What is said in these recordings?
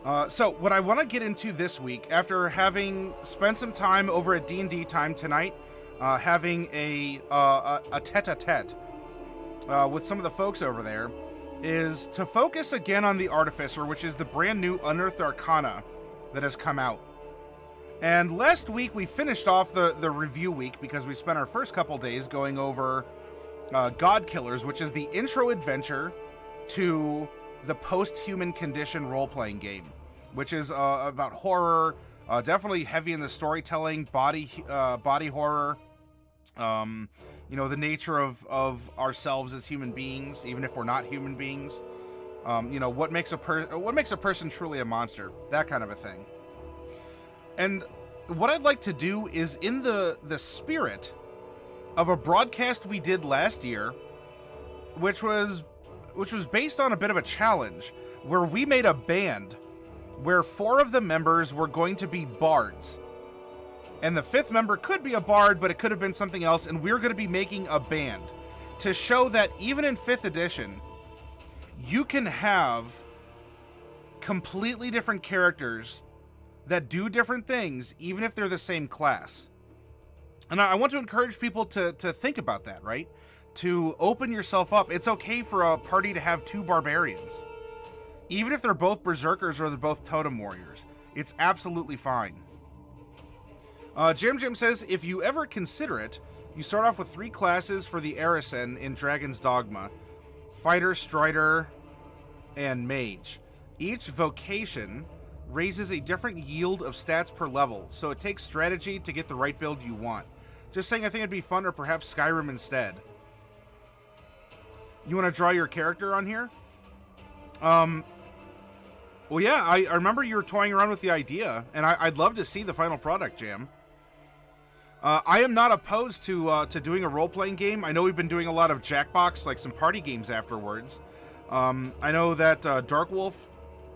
So what I want to get into this week, after having spent some time over at D&D Time tonight, having a tete-a-tete with some of the folks over there, is to focus again on the Artificer, which is the brand new Unearthed Arcana that has come out. And last week we finished off the review week because we spent our first couple days going over God Killers, which is the intro adventure to the Post-Human Condition role-playing game, which is about horror, definitely heavy in the storytelling, body horror, the nature of ourselves as human beings, even if we're not human beings. What makes a person truly a monster, that kind of a thing. And what I'd like to do is, in the spirit of a broadcast we did last year, which was based on a bit of a challenge, where we made a band where 4 of the members were going to be bards. And the 5th member could be a bard, but it could have been something else, and we're going to be making a band to show that even in 5th edition, you can have completely different characters that do different things, even if they're the same class. And I want to encourage people to think about that, right? To open yourself up. It's okay for a party to have 2 barbarians. Even if they're both berserkers or they're both totem warriors. It's absolutely fine. Jim says, if you ever consider it, you start off with 3 classes for the Arisen in Dragon's Dogma. Fighter, Strider, and Mage. Each vocation raises a different yield of stats per level, so it takes strategy to get the right build you want. Just saying, I think it'd be fun, or perhaps Skyrim instead. You want to draw your character on here? Well, yeah, I remember you were toying around with the idea, and I'd love to see the final product, Jam. I am not opposed to doing a role-playing game. I know we've been doing a lot of Jackbox, like some party games afterwards. I know that Dark Wolf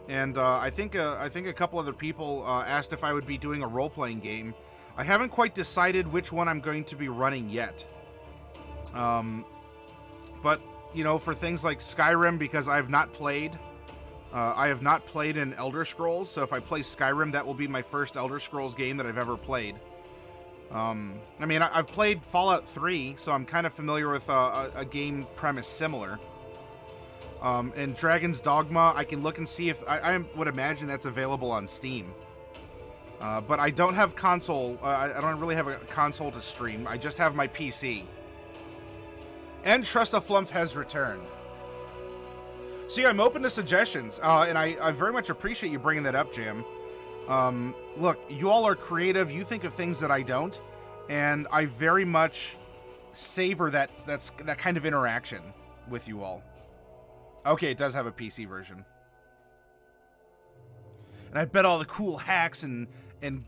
and I think a couple other people asked if I would be doing a role-playing game. I haven't quite decided which one I'm going to be running yet. But, for things like Skyrim, because I have not played in Elder Scrolls, so if I play Skyrim, that will be my first Elder Scrolls game that I've ever played. I've played Fallout 3, so I'm kind of familiar with a game premise similar. And Dragon's Dogma, I can look and see if... I would imagine that's available on Steam. But I don't have console... I don't really have a console to stream. I just have my PC. And Trust a Flump has returned. So yeah, I'm open to suggestions. And I very much appreciate you bringing that up, Jim. Look, you all are creative. You think of things that I don't. And I very much savor that kind of interaction with you all. Okay, it does have a PC version. And I bet all the cool hacks and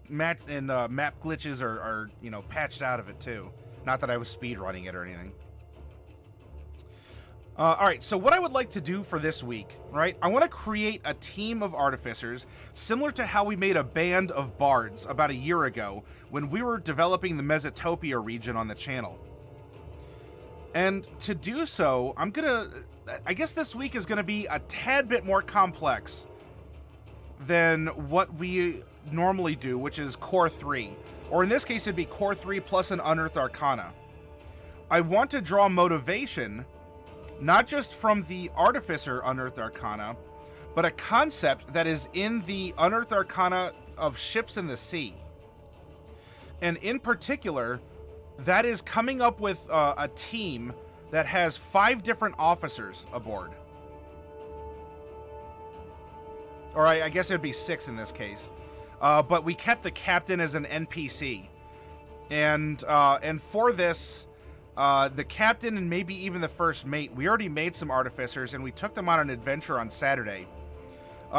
map glitches are patched out of it too. Not that I was speedrunning it or anything. Alright, so what I would like to do for this week, right? I want to create a team of artificers, similar to how we made a band of bards about a year ago when we were developing the Mesotopia region on the channel. And to do so, I guess this week is gonna be a tad bit more complex than what we normally do, which is Core 3. Or in this case, it'd be Core 3 plus an Unearthed Arcana. I want to draw motivation not just from the Artificer Unearthed Arcana, but a concept that is in the Unearthed Arcana of ships in the sea. And in particular, that is coming up with a team that has 5 different officers aboard. Or I guess it would be 6 in this case. But we kept the captain as an NPC. And for this... the captain and maybe even the first mate, we already made some artificers and we took them on an adventure on Saturday.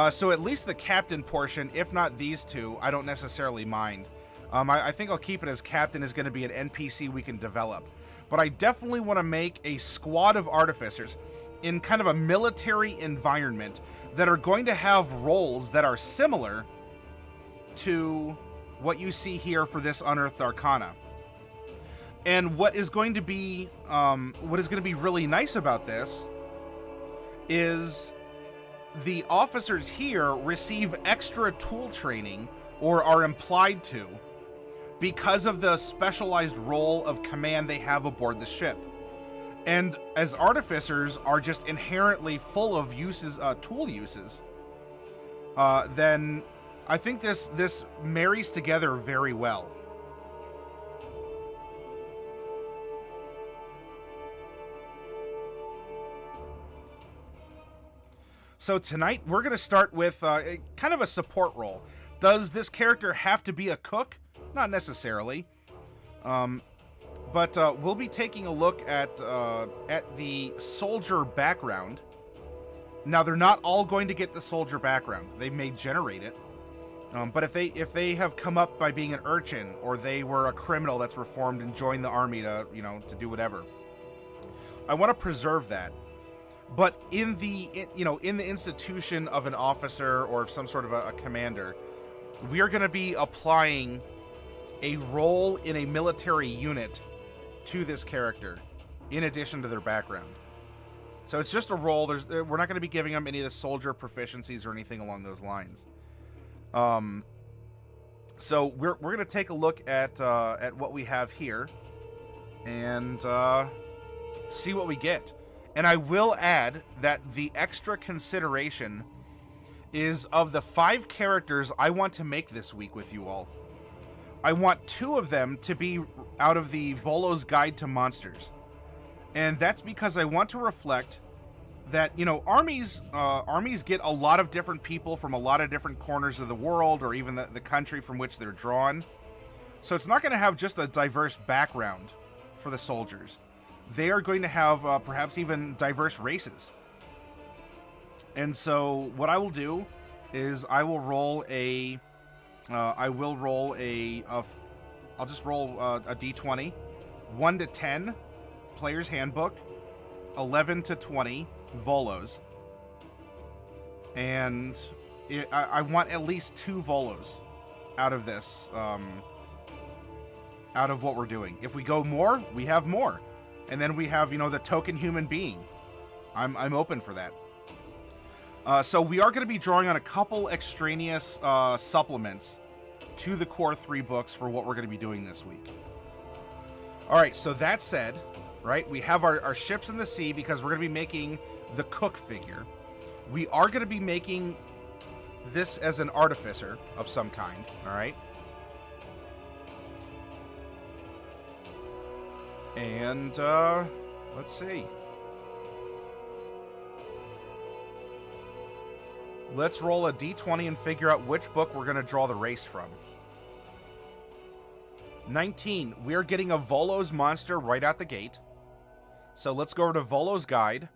So at least the captain portion, if not these 2, I don't necessarily mind. I think I'll keep it as captain is going to be an NPC we can develop. But I definitely want to make a squad of artificers in kind of a military environment that are going to have roles that are similar to what you see here for this Unearthed Arcana. And what is going to be really nice about this is the officers here receive extra tool training, or are implied to, because of the specialized role of command they have aboard the ship. And as artificers are just inherently full of uses, tool uses, then I think this marries together very well. So tonight we're going to start with kind of a support role. Does this character have to be a cook? Not necessarily. But we'll be taking a look at the soldier background. Now, they're not all going to get the soldier background. They may generate it. But if they have come up by being an urchin, or they were a criminal that's reformed and joined the army to, to do whatever, I want to preserve that. But in the institution of an officer or some sort of a commander, we are going to be applying a role in a military unit to this character, in addition to their background. So it's just a role. We're not going to be giving them any of the soldier proficiencies or anything along those lines. So we're going to take a look at what we have here and see what we get. And I will add that the extra consideration is, of the 5 characters I want to make this week with you all, I want 2 of them to be out of the Volo's Guide to Monsters. And that's because I want to reflect that, armies get a lot of different people from a lot of different corners of the world, or even the country from which they're drawn. So it's not going to have just a diverse background for the soldiers. They are going to have perhaps even diverse races. And so what I will do is I will roll I'll just roll a d20, 1 to 10, Player's Handbook, 11 to 20, Volos. And I want at least 2 Volos out of this, out of what we're doing. If we go more, we have more. And then we have, the token human being. I'm open for that. So we are going to be drawing on a couple extraneous supplements to the core 3 books for what we're going to be doing this week. All right, so that said, right, we have our ships in the sea because we're going to be making the cook figure. We are going to be making this as an artificer of some kind, all right? And, let's see. Let's roll a d20 and figure out which book we're going to draw the race from. 19. We are getting a Volo's monster right out the gate. So let's go over to Volo's Guide.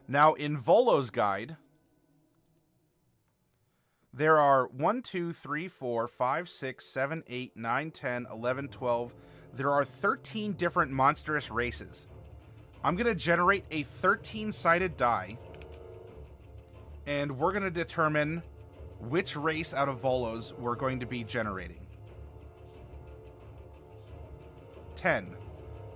Now, in Volo's Guide, there are 1, 2, 3, 4, 5, 6, 7, 8, 9, 10, 11, 12... There are 13 different monstrous races. I'm going to generate a 13-sided die, and we're going to determine which race out of Volos we're going to be generating. 10.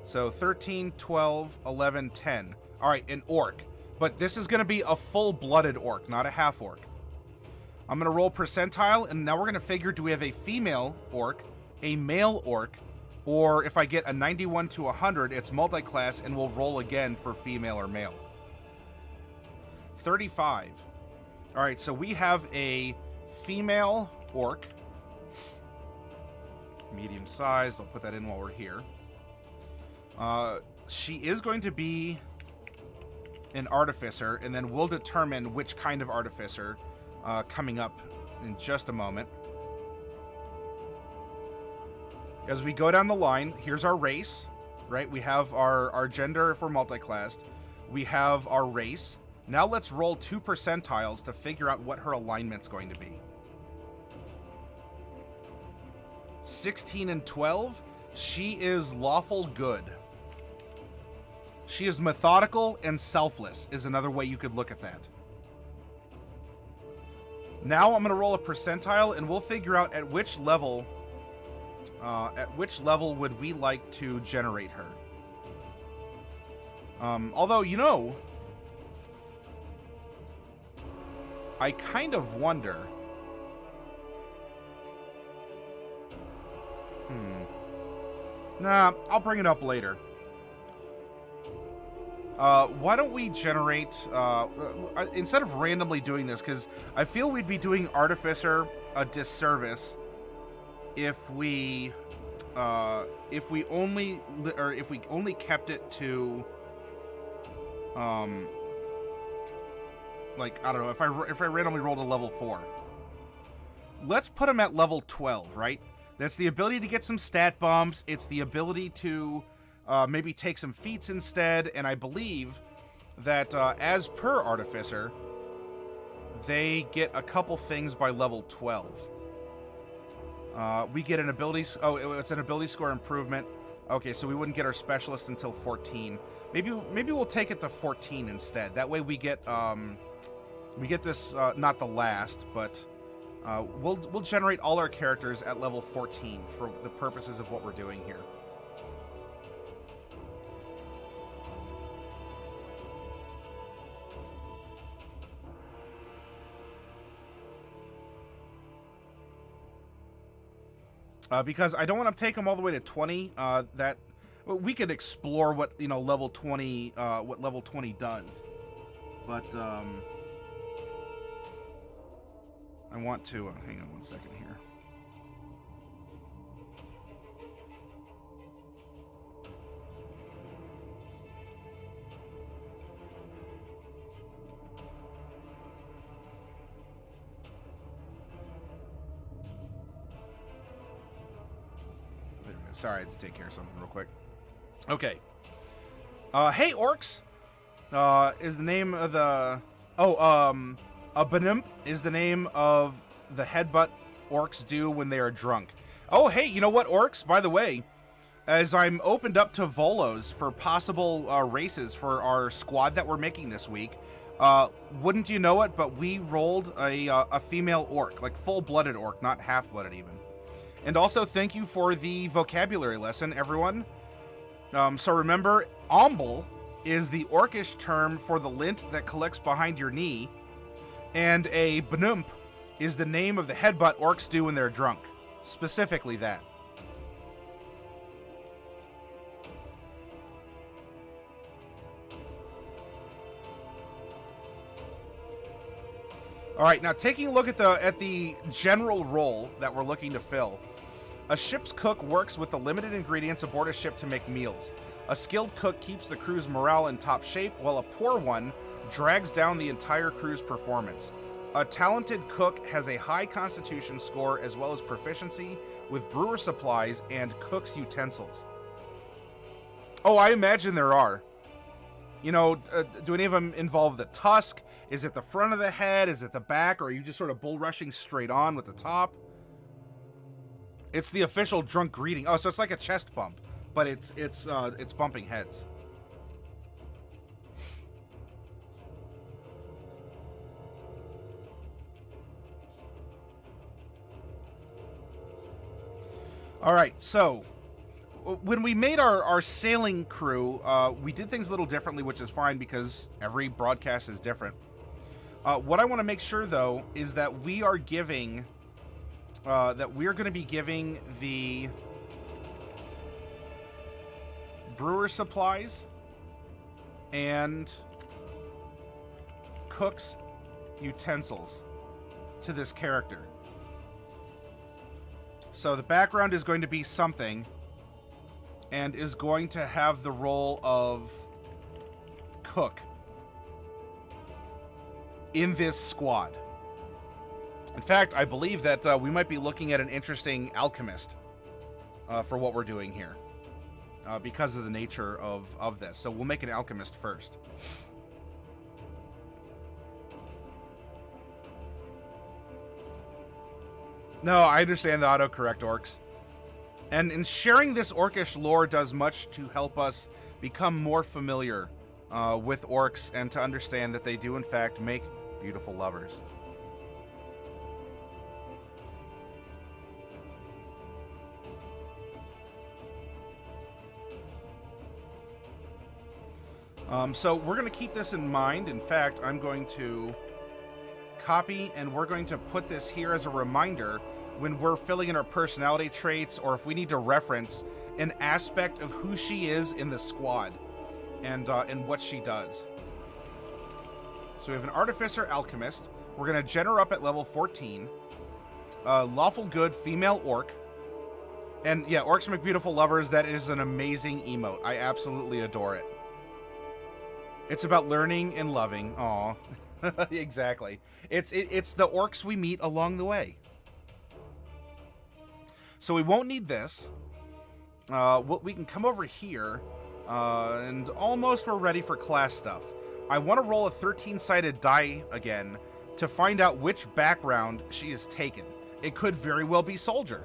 So 13, 12, 11, 10. All right, an orc. But this is going to be a full-blooded orc, not a half-orc. I'm going to roll percentile, and now we're going to figure, do we have a female orc, a male orc, or if I get a 91 to 100, it's multi-class, and we'll roll again for female or male. 35. All right, so we have a female orc. Medium size. I'll put that in while we're here. She is going to be an artificer, and then we'll determine which kind of artificer coming up in just a moment. As we go down the line, here's our race, right? We have our gender if we're multi-classed. We have our race. Now let's roll 2 percentiles to figure out what her alignment's going to be. 16 and 12. She is lawful good. She is methodical and selfless, is another way you could look at that. Now I'm going to roll a percentile, and we'll figure out at which level would we like to generate her. Although, I kind of wonder... Nah, I'll bring it up later. Why don't we generate... instead of randomly doing this, because I feel we'd be doing Artificer a disservice if we only kept it to... like, I don't know, if I randomly rolled a level 4. Let's put him at level 12, right? That's the ability to get some stat bumps. It's the ability to maybe take some feats instead. And I believe that as per Artificer, they get a couple things by level 12. We get an ability... Oh, it's an ability score improvement. Okay, so we wouldn't get our specialist until 14. Maybe we'll take it to 14 instead. That way we get this, not the last, but... we'll generate all our characters at level 14 for the purposes of what we're doing here. Because I don't want to take them all the way to 20. That we could explore what level 20 does, but I want to hang on one second here. Sorry, I had to take care of something real quick. Okay. Hey, orcs! Is the name of the... a Benimp is the name of the headbutt orcs do when they are drunk. Oh, hey, you know what, orcs? By the way, as I'm opened up to Volos for possible races for our squad that we're making this week, wouldn't you know it, but we rolled a female orc, like full-blooded orc, not half-blooded even. And also, thank you for the vocabulary lesson, everyone. So remember, Omble is the orcish term for the lint that collects behind your knee, and a Benump is the name of the headbutt orcs do when they're drunk. Specifically that. Alright, now taking a look at the general role that we're looking to fill. A ship's cook works with the limited ingredients aboard a ship to make meals. A skilled cook keeps the crew's morale in top shape, while a poor one drags down the entire crew's performance. A talented cook has a high constitution score as well as proficiency with brewer supplies and cook's utensils. Oh, I imagine there are. You know, do any of them involve the tusk? Is it the front of the head? Is it the back? Or are you just sort of bull rushing straight on with the top? It's the official drunk greeting. Oh, so it's like a chest bump, but it's bumping heads. All right, so when we made our sailing crew, we did things a little differently, which is fine because every broadcast is different. What I want to make sure, though, is that we are giving, we're going to be giving the brewer supplies and cook's utensils to this character. So the background is going to be something and is going to have the role of cook in this squad. In fact, I believe that we might be looking at an interesting alchemist for what we're doing here because of the nature of this. So we'll make an alchemist first. No, I understand the autocorrect, orcs. And in sharing this orcish lore does much to help us become more familiar with orcs and to understand that they do in fact make beautiful lovers. So we're going to keep this in mind. In fact, I'm going to copy, and we're going to put this here as a reminder when we're filling in our personality traits, or if we need to reference an aspect of who she is in the squad and what she does. So we have an Artificer Alchemist. We're going to gen her up at level 14. Lawful Good female orc. And yeah, Orcs Make Beautiful Lovers, that is an amazing emote. I absolutely adore it. It's about learning and loving. Aw. Exactly. It's the orcs we meet along the way. So we won't need this. We can come over here, and almost we're ready for class stuff. I want to roll a 13-sided die again to find out which background she has taken. It could very well be soldier.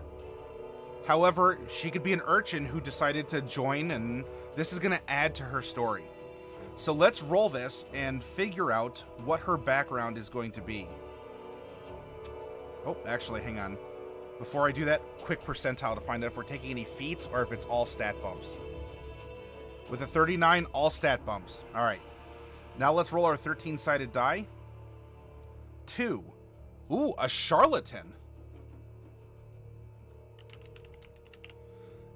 However, she could be an urchin who decided to join, and this is going to add to her story. So let's roll this and figure out what her background is going to be. Oh, actually, hang on. Before I do that, quick percentile to find out if we're taking any feats or if it's all stat bumps. With a 39, all stat bumps. All right. Now let's roll our 13-sided die. 2. Ooh, a Charlatan.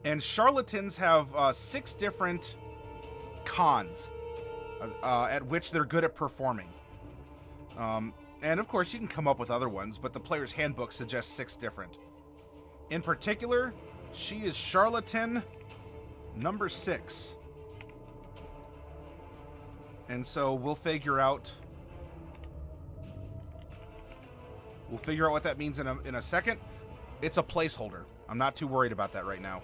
And Charlatans have 6 different cons at which they're good at performing. And of course, you can come up with other ones, but the player's handbook suggests 6 different. In particular, she is Charlatan number 6. And so we'll figure out what that means in a second. It's a placeholder. I'm not too worried about that right now.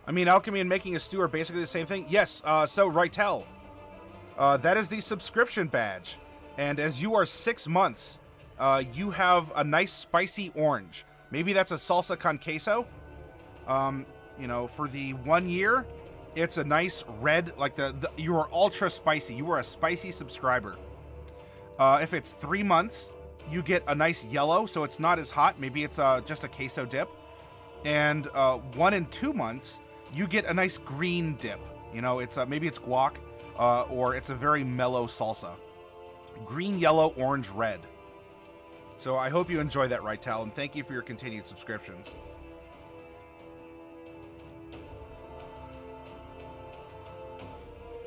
I mean, alchemy and making a stew are basically the same thing. Yes, so Rytel, that is the subscription badge. And as you are 6 months, you have a nice spicy orange. Maybe that's a salsa con queso. You know, for the 1 year, it's a nice red, like you are ultra spicy. You are a spicy subscriber. If it's 3 months, you get a nice yellow, so it's not as hot. Maybe it's just a queso dip. And 1 and 2 months, you get a nice green dip. You know, it's maybe it's guac, or it's a very mellow salsa. Green, yellow, orange, red. So I hope you enjoy that, Rytel, and thank you for your continued subscriptions.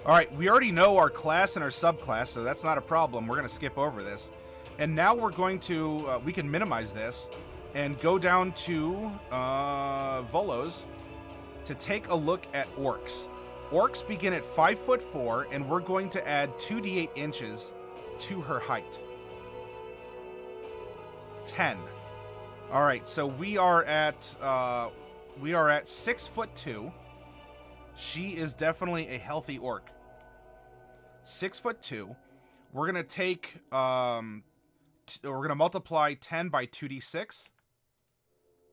All right, we already know our class and our subclass, so that's not a problem. We're going to skip over this. And now we're going to, we can minimize this and go down to Volos to take a look at orcs. Orcs begin at 5'4", and we're going to add 2d8 inches to her height. 10. All right, so we are at 6'2". She is definitely a healthy orc. 6'2". We're gonna take we're gonna multiply 10 by 2d6.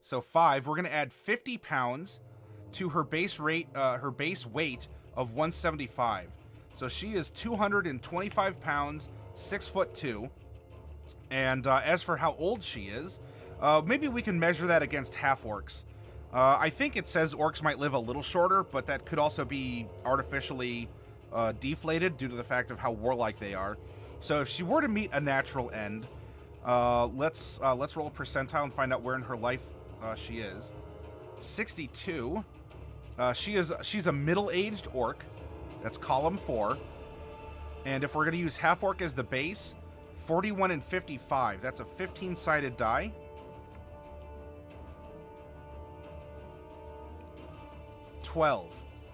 So 5. We're gonna add 50 pounds to her base weight of 175. So she is 225 pounds, 6'2". And as for how old she is, maybe we can measure that against half orcs. I think it says orcs might live a little shorter, but that could also be artificially deflated due to the fact of how warlike they are. So if she were to meet a natural end, let's roll a percentile and find out where in her life she is. 62. She's a middle-aged orc. That's column 4. And if we're going to use half orc as the base, 41 and 55. That's a 15-sided die.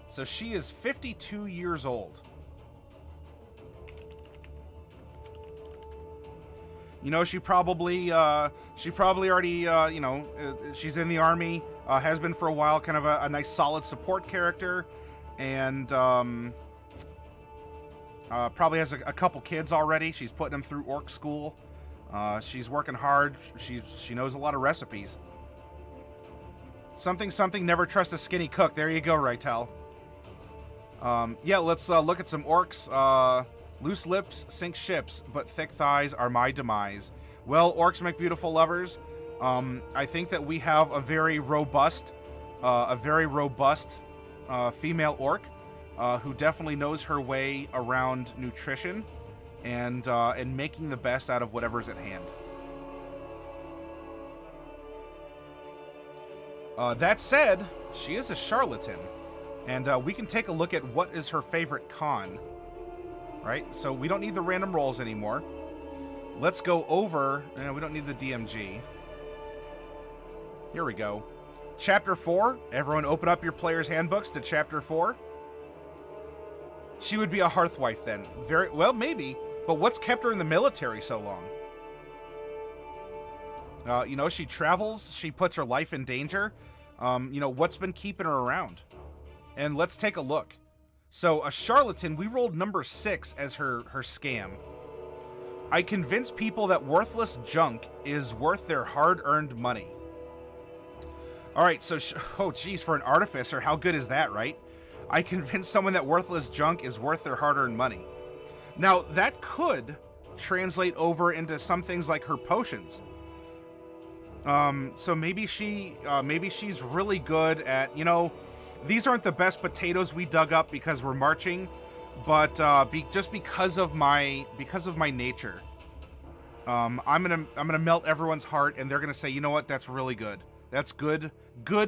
So she is 52 years old. You know, she probably already, you know, she's in the army, has been for a while, kind of a nice solid support character, and probably has a couple kids already. She's putting them through orc school. She's working hard. She knows a lot of recipes. Something, never trust a skinny cook. There you go, Rytel. Yeah, let's look at some orcs. Loose lips sink ships, but thick thighs are my demise. Well, orcs make beautiful lovers. I think that we have a very robust female orc who definitely knows her way around nutrition. and making the best out of whatever's at hand. That said, she is a charlatan, and we can take a look at what is her favorite con, right? So we don't need the random rolls anymore. Let's go over, we don't need the DMG. Here we go. Chapter 4, everyone open up your player's handbooks to Chapter 4. She would be a hearthwife then. Very well, maybe, but what's kept her in the military so long? You know, she travels, she puts her life in danger. You know, what's been keeping her around? And let's take a look. So, a charlatan, we rolled number 6 as her scam. I convince people that worthless junk is worth their hard-earned money. Alright, so, oh geez, for an artificer, how good is that, right? I convince someone that worthless junk is worth their hard-earned money. Now, that could translate over into some things like her potions. So maybe she's really good at, you know, these aren't the best potatoes we dug up because we're marching, but just because of my nature, I'm gonna melt everyone's heart, and they're gonna say, you know what, that's really good. That's good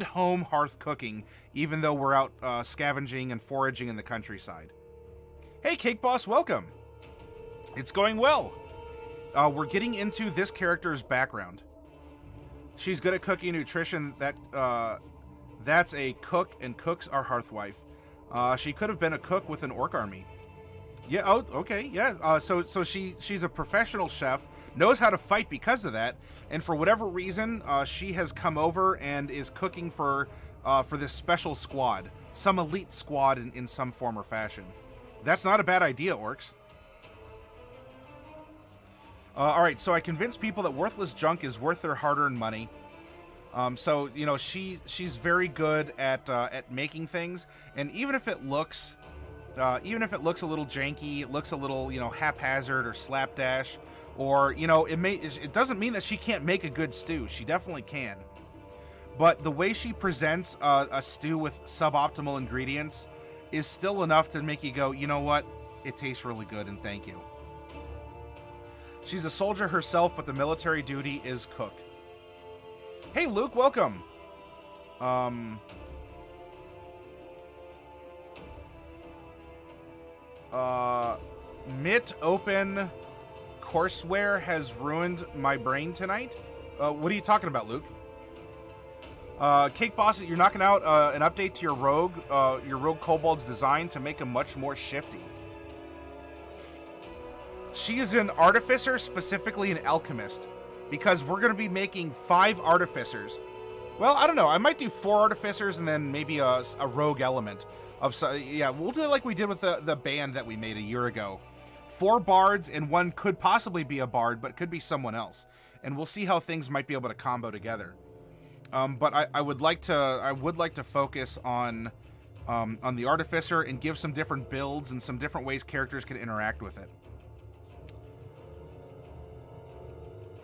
home hearth cooking, even though we're out scavenging and foraging in the countryside. Hey, Cake Boss, welcome. It's going well. We're getting into this character's background. She's good at cooking and nutrition. That's a cook, and cooks are hearthwife. She could have been a cook with an orc army. Yeah. Oh, okay. Yeah. So she's a professional chef, knows how to fight because of that, and for whatever reason, she has come over and is cooking for this special squad, some elite squad in some form or fashion. That's not a bad idea, orcs. All right, so I convinced people that worthless junk is worth their hard-earned money. So you know, she's very good at making things, and even if it looks a little janky, it looks a little, you know, haphazard or slapdash, or, you know, it doesn't mean that she can't make a good stew. She definitely can. But the way she presents a stew with suboptimal ingredients is still enough to make you go, you know what, it tastes really good, and thank you. She's a soldier herself, but the military duty is cook. Hey, Luke, welcome. Mitt Open courseware has ruined my brain tonight. What are you talking about, Luke? Cake Boss, you're knocking out an update to your rogue kobold's design to make him much more shifty. She is an artificer, specifically an alchemist, because we're going to be making 5 artificers. Well, I don't know. I might do 4 artificers and then maybe a rogue element. Yeah, we'll do it like we did with the band that we made a year ago. 4 bards, and one could possibly be a bard, but could be someone else. And we'll see how things might be able to combo together. But I would like to focus on the artificer and give some different builds and some different ways characters can interact with it.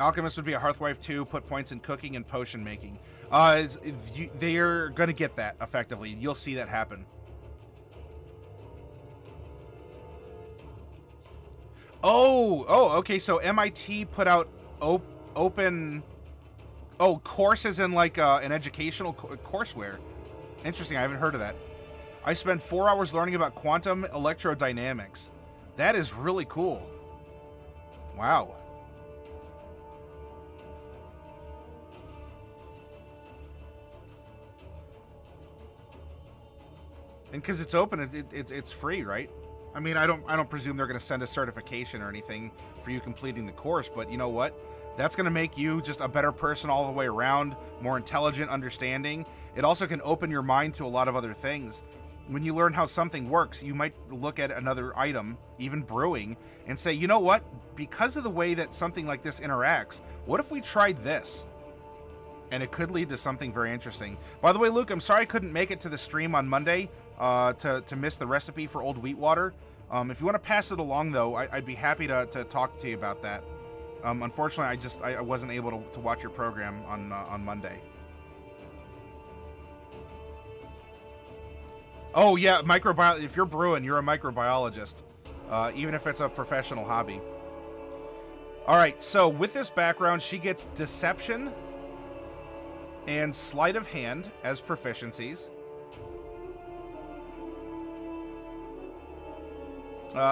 Alchemist would be a hearthwife too, put points in cooking and potion making. They're going to get that effectively. You'll see that happen. Oh, okay. So MIT put out open. Oh, courses in like an educational courseware. Interesting. I haven't heard of that. I spent 4 hours learning about quantum electrodynamics. That is really cool. Wow. And because it's open, it's free, right? I mean, I don't presume they're going to send a certification or anything for you completing the course, but you know what? That's going to make you just a better person all the way around, more intelligent, understanding. It also can open your mind to a lot of other things. When you learn how something works, you might look at another item, even brewing, and say, you know what? Because of the way that something like this interacts, what if we tried this? And it could lead to something very interesting. By the way, Luke, I'm sorry I couldn't make it to the stream on Monday to miss the recipe for old wheat water. If you want to pass it along, though, I'd be happy to talk to you about that. Unfortunately, I wasn't able to watch your program on Monday. Oh, yeah, microbiology. If you're brewing, you're a microbiologist. even if it's a professional hobby. All right, so with this background, she gets Deception and Sleight of Hand as proficiencies.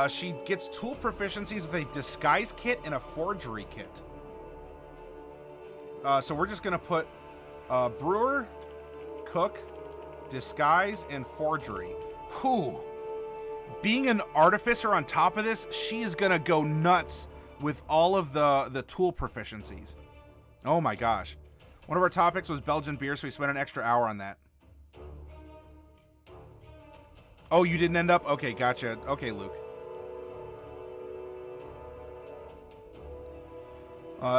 She gets tool proficiencies with a Disguise Kit and a Forgery Kit. So we're just going to put Brewer, Cook, Disguise, and Forgery. Whew. Being an Artificer on top of this, she is going to go nuts with all of the tool proficiencies. Oh my gosh. One of our topics was Belgian beer, so we spent an extra hour on that. Oh, you didn't end up? Okay, gotcha. Okay, Luke.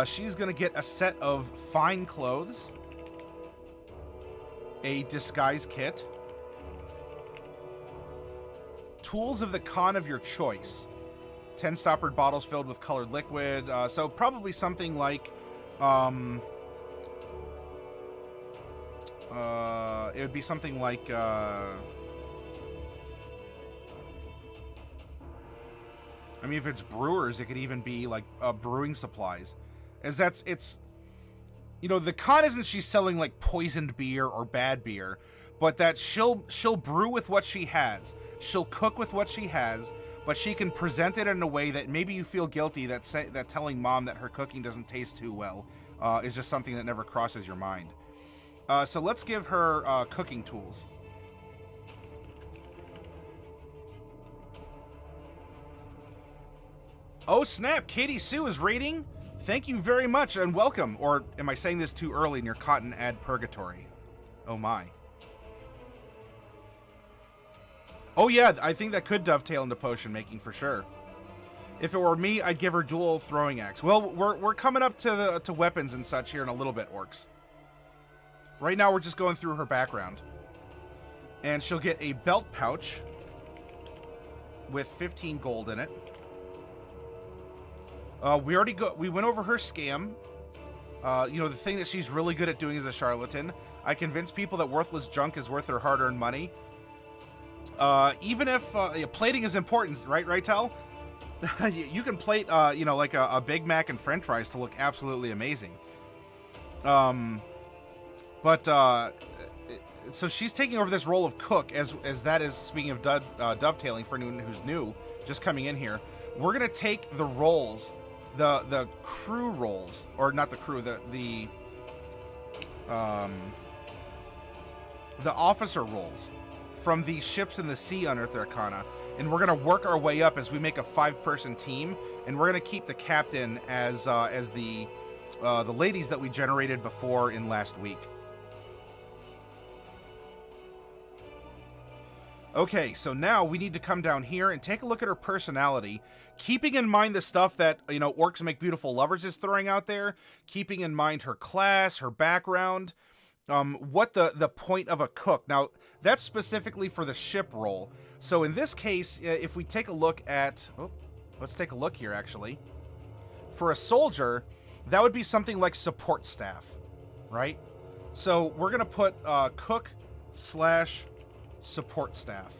She's going to get a set of fine clothes, a disguise kit, tools of the con of your choice, 10 stoppered bottles filled with colored liquid. So probably something like, it would be something like, I mean, if it's brewers, it could even be like brewing supplies. It's, you know, the con isn't she's selling like poisoned beer or bad beer, but that she'll brew with what she has. She'll cook with what she has, but she can present it in a way that maybe you feel guilty that telling mom that her cooking doesn't taste too well is just something that never crosses your mind. So let's give her cooking tools. Oh snap, Katie Sue is rating. Thank you very much and welcome. Or am I saying this too early in your cotton ad purgatory? Oh my. Oh yeah, I think that could dovetail into potion making for sure. If it were me, I'd give her dual throwing axe. Well, we're coming up to weapons and such here in a little bit, orcs. Right now we're just going through her background. And she'll get a belt pouch with 15 gold in it. We went over her scam. You know, the thing that she's really good at doing as a charlatan. I convince people that worthless junk is worth their hard-earned money. Even if plating is important, right, Tal? You can plate, you know, like a Big Mac and French fries to look absolutely amazing. So she's taking over this role of cook, as that is, speaking of dovetailing for anyone who's new, just coming in here. We're gonna take the roles, the crew roles, or not the crew, the officer roles from the ships in the sea Unearthed Arcana, and we're gonna work our way up as we make a 5-person team, and we're gonna keep the captain as the ladies that we generated before in last week. Okay, so now we need to come down here and take a look at her personality, keeping in mind the stuff that, you know, Orcs Make Beautiful Lovers is throwing out there, keeping in mind her class, her background, what the point of a cook. Now, that's specifically for the ship role. So in this case, if we take a look at... Oh, let's take a look here, actually. For a soldier, that would be something like support staff, right? So we're going to put cook/support staff.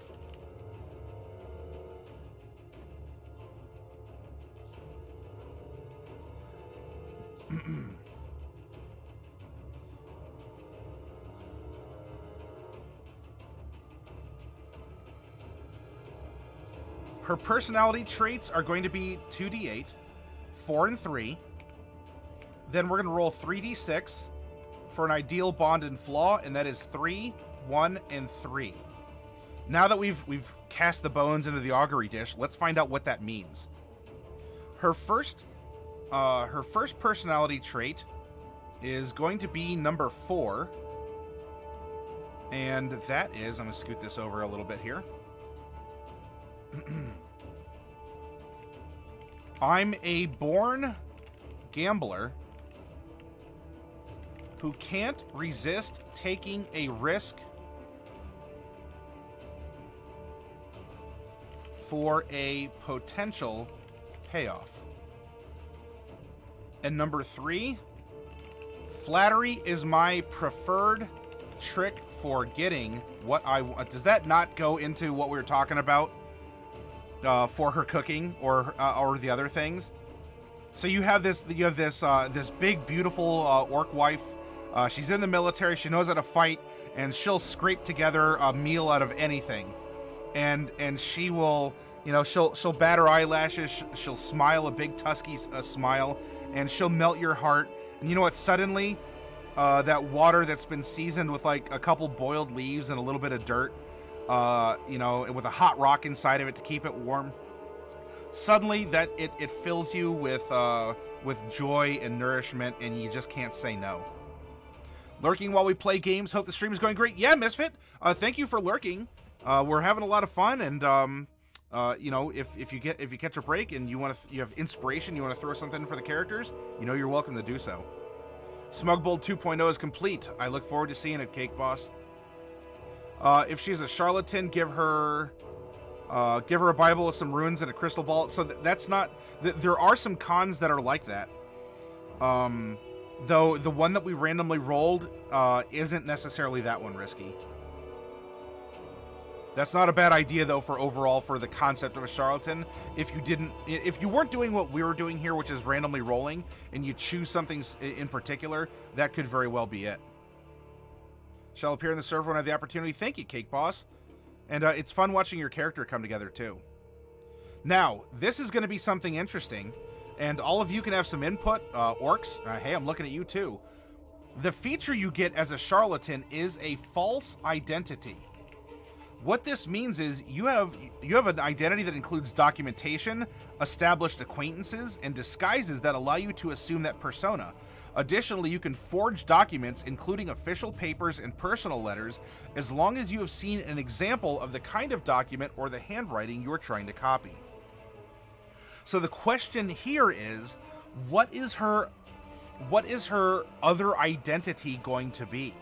Her personality traits are going to be 2d8, 4 and 3. Then we're going to roll 3d6 for an ideal bond and flaw, and that is 3, 1, and 3. Now that we've cast the bones into the augury dish, let's find out what that means. Her first personality trait is going to be number 4, and that is, I'm going to scoot this over a little bit here. I'm a born gambler who can't resist taking a risk for a potential payoff. And number 3, flattery is my preferred trick for getting what I want. Does that not go into what we were talking about? for her cooking or the other things. So you have this big, beautiful orc wife. She's in the military. She knows how to fight, and she'll scrape together a meal out of anything. And she will, she'll bat her eyelashes. She'll smile a big tusky smile, and she'll melt your heart. And you know what? Suddenly, that water that's been seasoned with like a couple boiled leaves and a little bit of dirt, with a hot rock inside of it to keep it warm. Suddenly, that it fills you with joy and nourishment, and you just can't say no. Lurking while we play games. Hope the stream is going great. Yeah, Misfit. Thank you for lurking. We're having a lot of fun, and if you catch a break and you have inspiration, you want to throw something for the characters, you're welcome to do so. Smugbold 2.0 is complete. I look forward to seeing it, Cake Boss. If she's a charlatan, give her a Bible with some runes and a crystal ball. So that's not. There are some cons that are like that. Though the one that we randomly rolled isn't necessarily that one risky. That's not a bad idea, though, for the concept of a charlatan. If you weren't doing what we were doing here, which is randomly rolling, and you choose something in particular, that could very well be it. Shall appear in the server when I have the opportunity. Thank you, Cake Boss. And it's fun watching your character come together, too. Now, this is going to be something interesting, and all of you can have some input. Orcs, hey, I'm looking at you, too. The feature you get as a charlatan is a false identity. What this means is you have an identity that includes documentation, established acquaintances, and disguises that allow you to assume that persona. Additionally, you can forge documents, including official papers and personal letters, as long as you have seen an example of the kind of document or the handwriting you are trying to copy. So the question here is, what is her other identity going to be?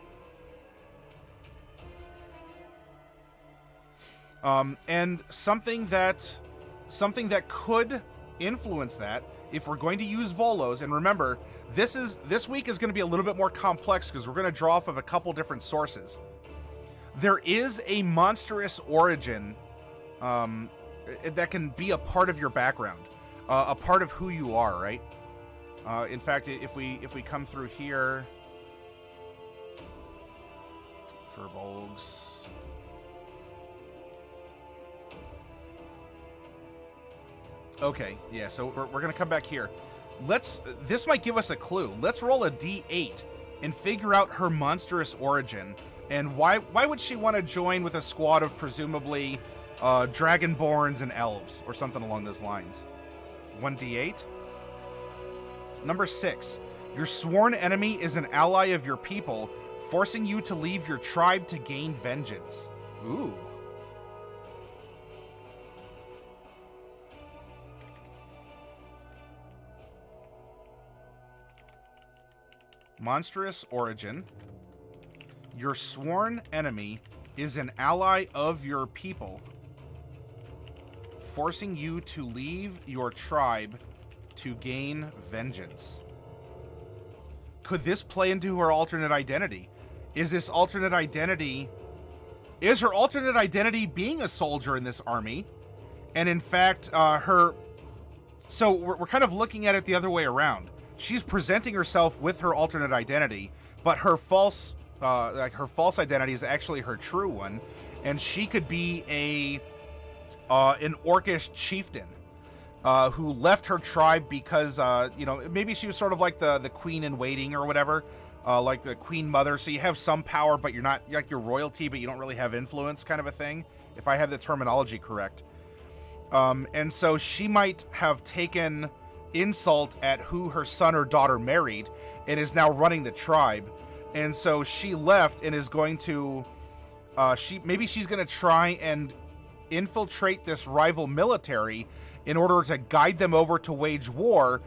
And something that could influence that, if we're going to use Volos, and remember, this week is going to be a little bit more complex because we're going to draw off of a couple different sources. There is a monstrous origin that can be a part of your background, a part of who you are, right? In fact, if we come through here, Furbolgs. Okay, yeah, so we're gonna come back here. This might give us a clue. Let's roll a D8 and figure out her monstrous origin, and why would she want to join with a squad of presumably dragonborns and elves, or something along those lines. 1D8. Number 6. Your sworn enemy is an ally of your people, forcing you to leave your tribe to gain vengeance. Ooh. Monstrous origin. Your sworn enemy is an ally of your people, forcing you to leave your tribe to gain vengeance. Could this play into her alternate identity? Is her alternate identity being a soldier in this army? And in fact, so we're kind of looking at it the other way around. She's presenting herself with her alternate identity, but her false identity is actually her true one, and she could be an orcish chieftain who left her tribe because maybe she was sort of like the queen in waiting or whatever, like the queen mother. So you have some power, but you're not like your royalty, but you don't really have influence, kind of a thing, if I have the terminology correct. And so she might have taken insult at who her son or daughter married and is now running the tribe, and so she left and is going to she's going to try and infiltrate this rival military in order to guide them over to wage war,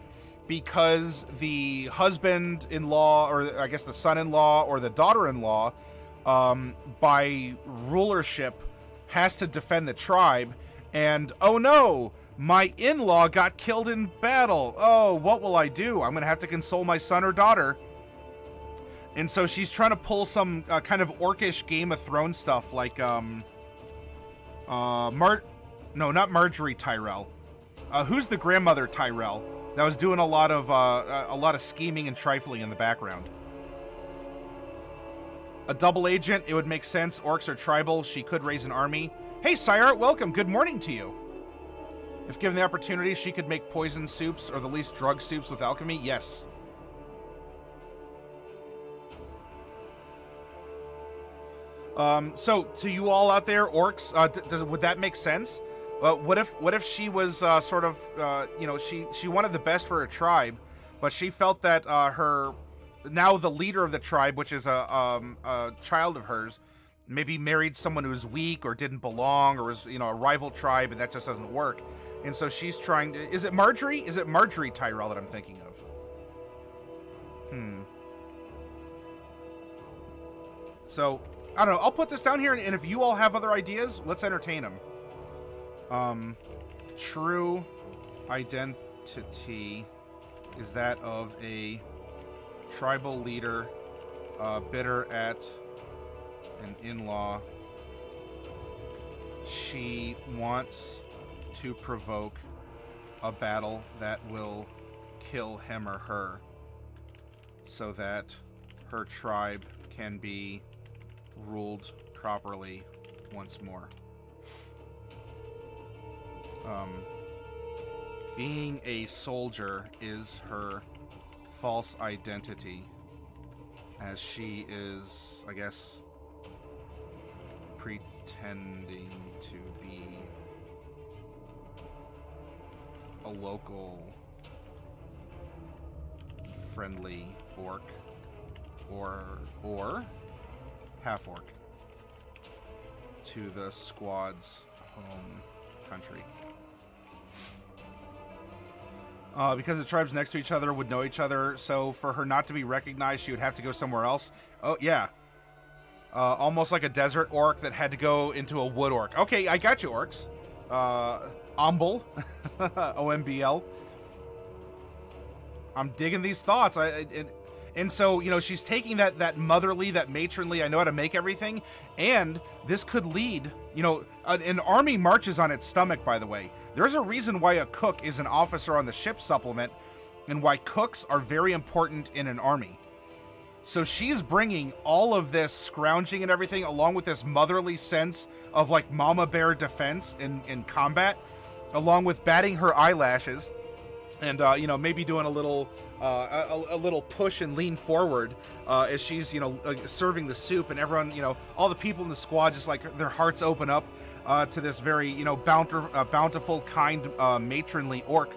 because the husband-in-law, or I guess the son-in-law or the daughter-in-law, by rulership has to defend the tribe, and oh no, my in-law got killed in battle. Oh, what will I do? I'm going to have to console my son or daughter. And so she's trying to pull some kind of orcish Game of Thrones stuff, like No, not Marjorie Tyrell. Who's the grandmother Tyrell that was doing a lot of scheming and trifling in the background? A double agent, it would make sense. Orcs are tribal. She could raise an army. Hey, Sire, welcome. Good morning to you. If given the opportunity, she could make poison soups or the least drug soups with alchemy. Yes. So to you all out there, orcs, would that make sense? What if she was sort of, she wanted the best for her tribe, but she felt that her now the leader of the tribe, which is a child of hers, maybe married someone who's weak or didn't belong or was a rival tribe, and that just doesn't work. And so she's trying to. Is it Marjorie? Is it Marjorie Tyrell that I'm thinking of? So I don't know. I'll put this down here, and if you all have other ideas, let's entertain them. True identity is that of a tribal leader, bitter at an in-law. She wants to provoke a battle that will kill him or her so that her tribe can be ruled properly once more. Being a soldier is her false identity, as she is, I guess, pretending to be a local friendly orc or half orc to the squad's home country. Because the tribes next to each other would know each other, so for her not to be recognized, she would have to go somewhere else. Oh, yeah. Almost like a desert orc that had to go into a wood orc. Okay, I got you, orcs. Omble. OMBL. I'm digging these thoughts. And so, she's taking that motherly, that matronly, I know how to make everything, and this could lead, an army marches on its stomach, by the way. There's a reason why a cook is an officer on the ship supplement, and why cooks are very important in an army. So she's bringing all of this scrounging and everything, along with this motherly sense of, like, mama bear defense in combat, along with batting her eyelashes, and, maybe doing a little push and lean forward as she's, serving the soup, and everyone, all the people in the squad just, like, their hearts open up to this very, bountiful, kind, matronly orc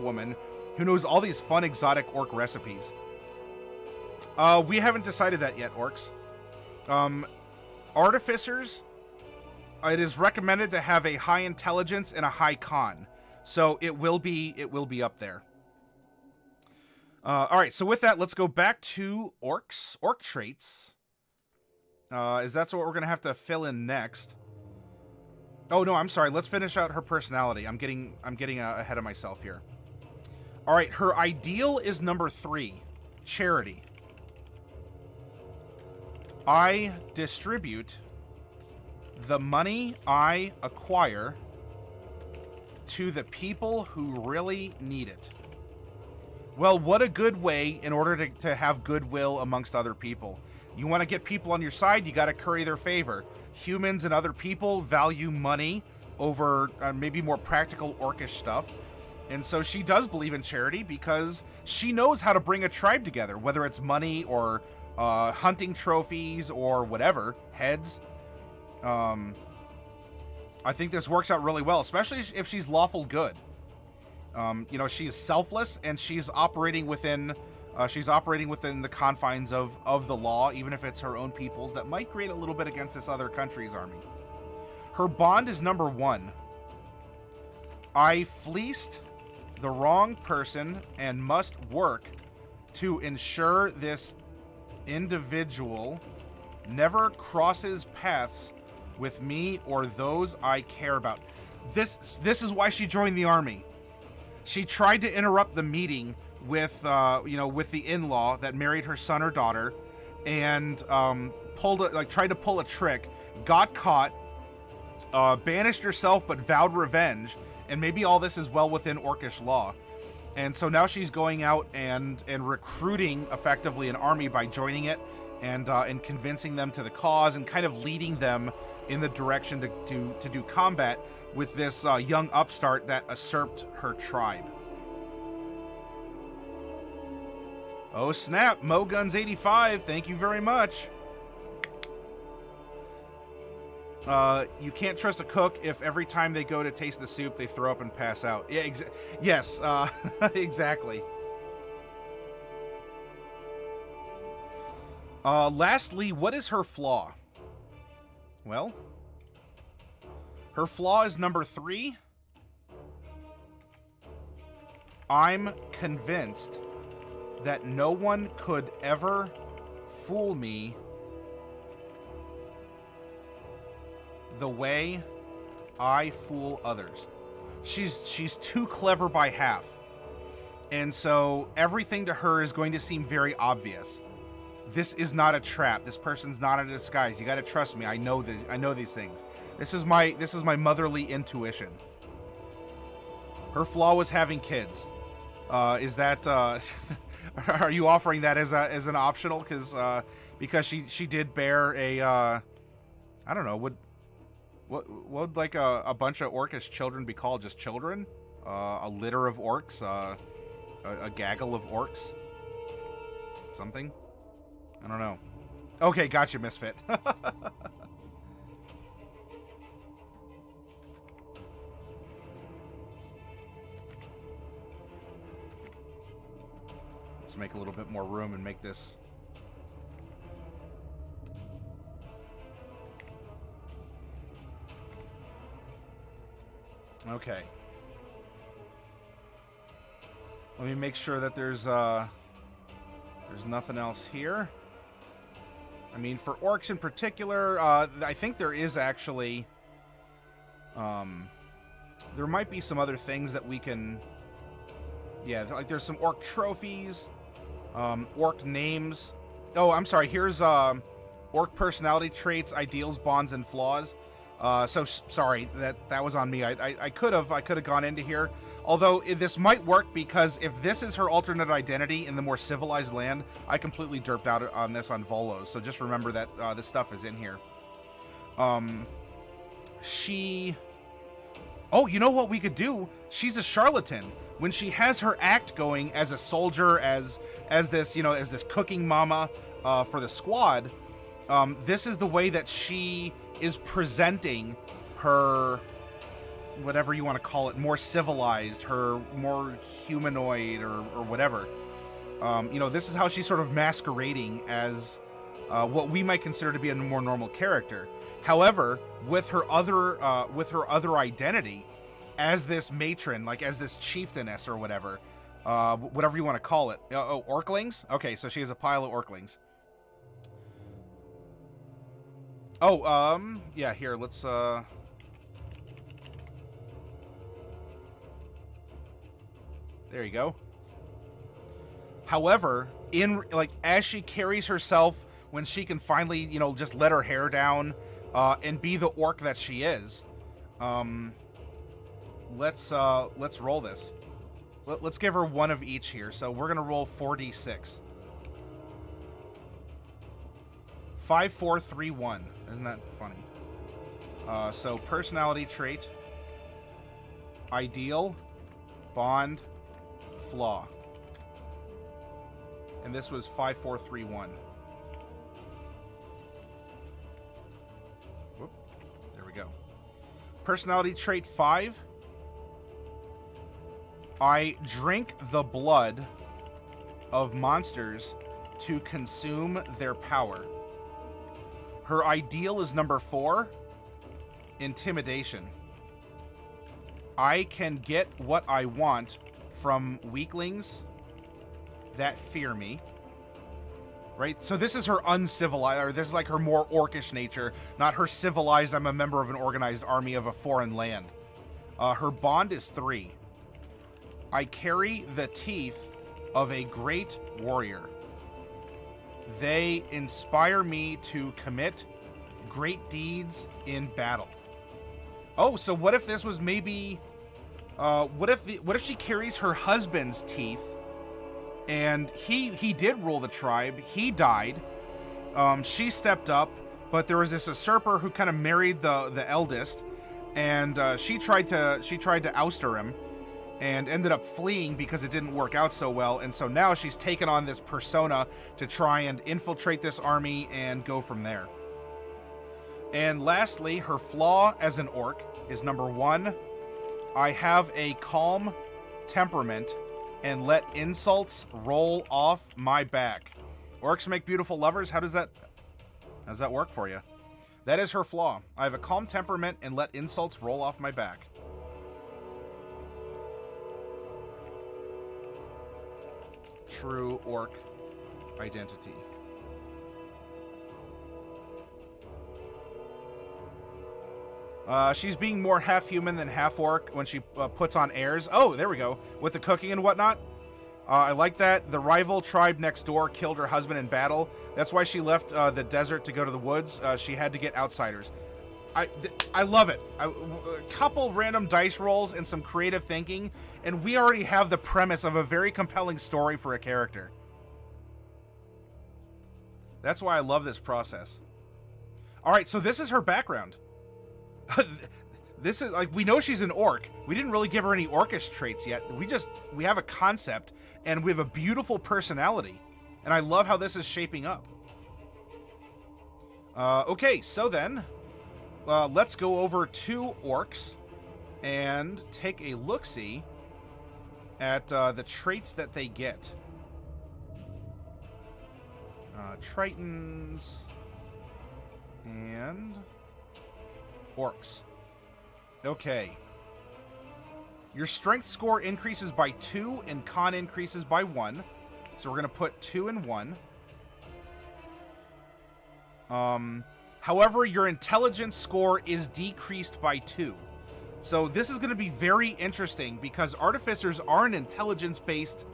woman who knows all these fun, exotic orc recipes. We haven't decided that yet, orcs. Artificers, it is recommended to have a high intelligence and a high con. So it will be up there. All right, so with that, let's go back to orcs, orc traits. Is that's what we're gonna have to fill in next? Oh no, I'm sorry. Let's finish out her personality. I'm getting ahead of myself here. All right, her ideal is number 3, charity. I distribute the money I acquire to the people who really need it. Well, what a good way in order to have goodwill amongst other people. You want to get people on your side, you got to curry their favor. Humans and other people value money over maybe more practical orcish stuff. And so she does believe in charity because she knows how to bring a tribe together, whether it's money or hunting trophies or whatever, heads. I think this works out really well, especially if she's lawful good. She's selfless and she's operating within the confines of the law, even if it's her own people's that might create a little bit against this other country's army. Her bond is number 1. I fleeced the wrong person and must work to ensure this individual never crosses paths with me or those I care about. This is why she joined the army. She tried to interrupt the meeting with the in-law that married her son or daughter, and tried to pull a trick, got caught, banished herself but vowed revenge, and maybe all this is well within Orcish law. And so now she's going out and recruiting effectively an army by joining it and convincing them to the cause and kind of leading them in the direction to do combat with this young upstart that usurped her tribe. Oh snap, MoGuns85, thank you very much. You can't trust a cook if every time they go to taste the soup, they throw up and pass out. Yeah, yes, exactly. Lastly, what is her flaw? Well, her flaw is number 3. I'm convinced that no one could ever fool me the way I fool others. She's too clever by half. And so everything to her is going to seem very obvious. This is not a trap. This person's not a disguise. You got to trust me. I know this. I know these things. This is my motherly intuition. Her flaw was having kids. Is that are you offering that as an optional because she did bear a I don't know, what would like a bunch of Orcish children be called? Just children? A litter of orcs? A gaggle of orcs? Something? I don't know. Okay, gotcha, Misfit. Let's make a little bit more room and make this... Okay. Let me make sure that there's nothing else here. I mean, for orcs in particular, I think there is actually... there might be some other things that we can... Yeah, like there's some orc trophies, orc names. Oh, I'm sorry, here's orc personality traits, ideals, bonds, and flaws. Sorry, that was on me. I could have gone into here. Although this might work because if this is her alternate identity in the more civilized land, I completely derped out on this on Volos. So just remember that this stuff is in here. Oh, you know what we could do? She's a charlatan. When she has her act going as a soldier, as this, you know, as this cooking mama for the squad, this is the way that she is presenting her, whatever you want to call it, more civilized, her more humanoid or whatever. You know, this is how she's sort of masquerading as what we might consider to be a more normal character. However, with her other identity, as this matron, like as this chieftainess or whatever, whatever you want to call it. Oh, orclings? Okay, so she has a pile of orclings. Oh, yeah, here, let's, there you go. However, as she carries herself, when she can finally, you know, just let her hair down, and be the orc that she is, let's roll this. Let's give her one of each here. So we're gonna roll 4d6. 5, 4, 3, 1. Isn't that funny? So personality trait, ideal, bond, flaw. And this was 5, 4, 3, 1. Whoop. There we go. Personality trait 5. I drink the blood of monsters to consume their power. Her ideal is number 4, intimidation. I can get what I want from weaklings that fear me. Right? So this is her uncivilized, or this is like her more orcish nature, not her civilized, I'm a member of an organized army of a foreign land. Her bond is 3. I carry the teeth of a great warrior. They inspire me to commit great deeds in battle. Oh, so what if this was maybe... what if she carries her husband's teeth, and he did rule the tribe, he died, she stepped up, but there was this usurper who kind of married the eldest, and she tried to oust him, and ended up fleeing because it didn't work out so well, and so now she's taken on this persona to try and infiltrate this army and go from there. And lastly, her flaw as an orc is number 1. I have a calm temperament and let insults roll off my back. Orcs make beautiful lovers. How does that work for you? That is her flaw. I have a calm temperament and let insults roll off my back. True orc identity. She's being more half-human than half-orc when she puts on airs. Oh, there we go. With the cooking and whatnot. I like that. The rival tribe next door killed her husband in battle. That's why she left the desert to go to the woods. She had to get outsiders. I love it. A couple random dice rolls and some creative thinking, and we already have the premise of a very compelling story for a character. That's why I love this process. All right, so this is her background. This is like, we know she's an orc. We didn't really give her any orcish traits yet. We have a concept, and we have a beautiful personality, and I love how this is shaping up. Okay, so then let's go over 2 orcs and take a look-see at the traits that they get. Tritons and orcs. Okay. Your strength score increases by 2 and con increases by 1. So we're going to put 2 and 1. However, your intelligence score is decreased by 2. So this is going to be very interesting because artificers are an intelligence-based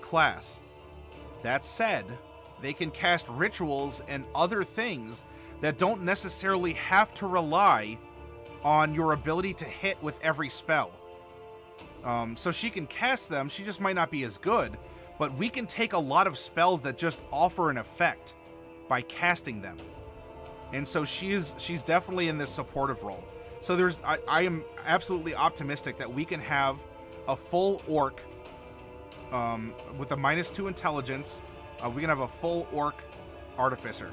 class. That said, they can cast rituals and other things that don't necessarily have to rely on your ability to hit with every spell. So she can cast them, she just might not be as good, but we can take a lot of spells that just offer an effect by casting them. And so she's definitely in this supportive role. So I am absolutely optimistic that we can have a full orc with a -2 intelligence. We can have a full orc artificer.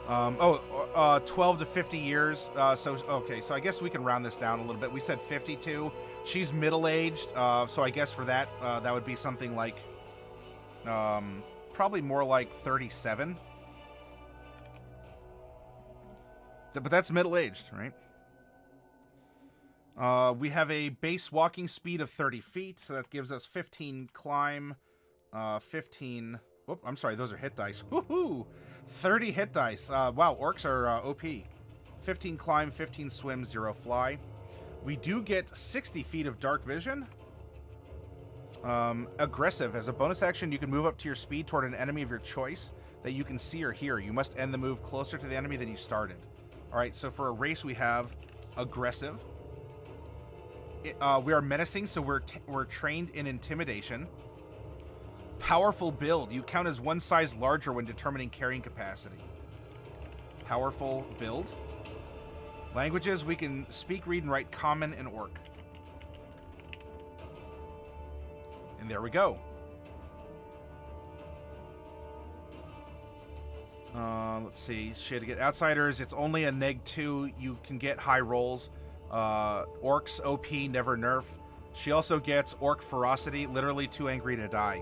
12 to 50 years. Okay, so I guess we can round this down a little bit. We said 52. She's middle-aged, so I guess for that, that would be something like, probably more like 37. But that's middle-aged, right? We have a base walking speed of 30 feet, so that gives us 15 climb, 15... Whoop, I'm sorry, those are hit dice. Woohoo! 30 hit dice. Wow, orcs are OP. 15 climb, 15 swim, 0 fly. We do get 60 feet of dark vision. Aggressive. As a bonus action, you can move up to your speed toward an enemy of your choice that you can see or hear. You must end the move closer to the enemy than you started. Alright, so for a race we have aggressive. We are menacing, so we're trained in intimidation. Powerful build. You count as one size larger when determining carrying capacity. Powerful build. Languages, we can speak, read, and write Common and Orc. And there we go. Let's see. She had to get outsiders. It's only a -2. You can get high rolls. Orcs OP, never nerf. She also gets Orc Ferocity, literally too angry to die.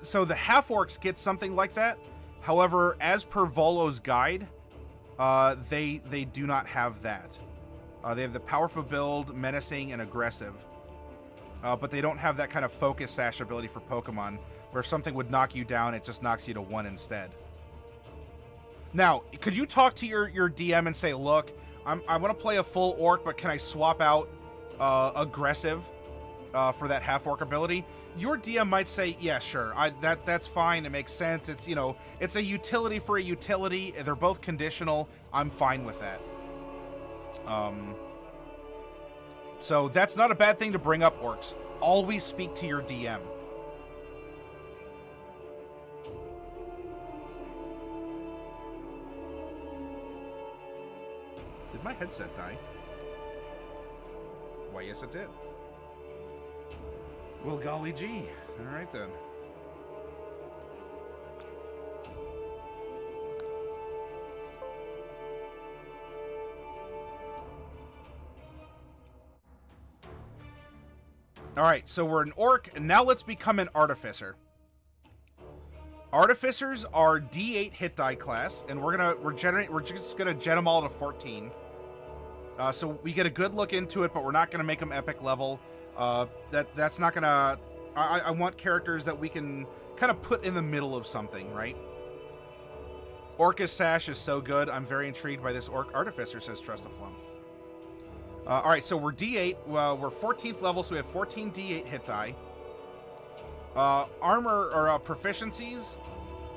So the half-orcs get something like that. However, as per Volo's guide, they do not have that. They have the powerful build, menacing, and aggressive. But they don't have that kind of focus sash ability for Pokemon, where if something would knock you down, it just knocks you to 1 instead. Now, could you talk to your DM and say, look, I want to play a full orc, but can I swap out aggressive for that half-orc ability, your DM might say, yeah, sure, that's fine, it makes sense, it's, you know, it's a utility for a utility, they're both conditional, I'm fine with that. So that's not a bad thing to bring up, orcs. Always speak to your DM. Did my headset die? Why, yes it did. Well, golly gee. All right, then. All right, so we're an orc, and now let's become an artificer. Artificers are D8 hit die class, and we're just gonna gen them all to 14. So we get a good look into it, but we're not gonna make them epic level. That's not gonna. I want characters that we can kind of put in the middle of something, right? Orcus Sash is so good. I'm very intrigued by this orc artificer, says Trust a Flump. All right, so we're D8. We're 14th level, so we have 14 D8 hit die. Armor or proficiencies,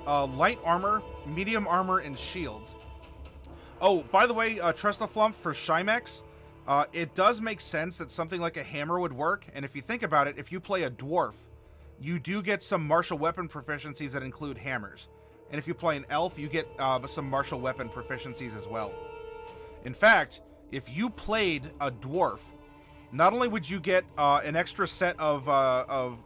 light armor, medium armor, and shields. Oh, by the way, Trust a Flump for Shymex. It does make sense that something like a hammer would work, and if you think about it, if you play a dwarf, you do get some martial weapon proficiencies that include hammers. And if you play an elf, you get some martial weapon proficiencies as well. In fact, if you played a dwarf, not only would you get an extra set of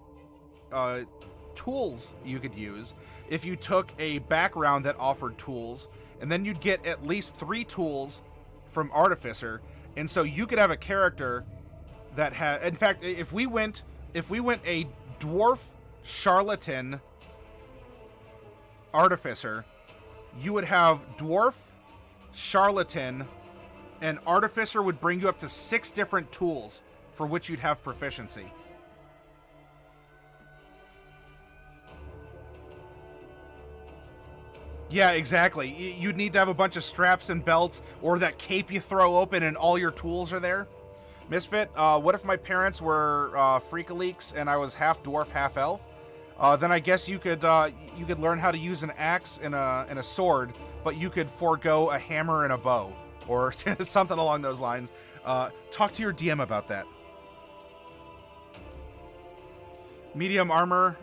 tools you could use, if you took a background that offered tools, and then you'd get at least 3 tools from Artificer, and so you could have a character that had. In fact, if we went a dwarf Charlatan Artificer, you would have dwarf, Charlatan, and Artificer would bring you up to 6 different tools for which you'd have proficiency. Yeah, exactly. You'd need to have a bunch of straps and belts, or that cape you throw open and all your tools are there. Misfit, what if my parents were freakaleaks and I was half dwarf, half elf? Then I guess you could learn how to use an axe and a sword, but you could forego a hammer and a bow, or something along those lines. Talk to your DM about that. Medium armor,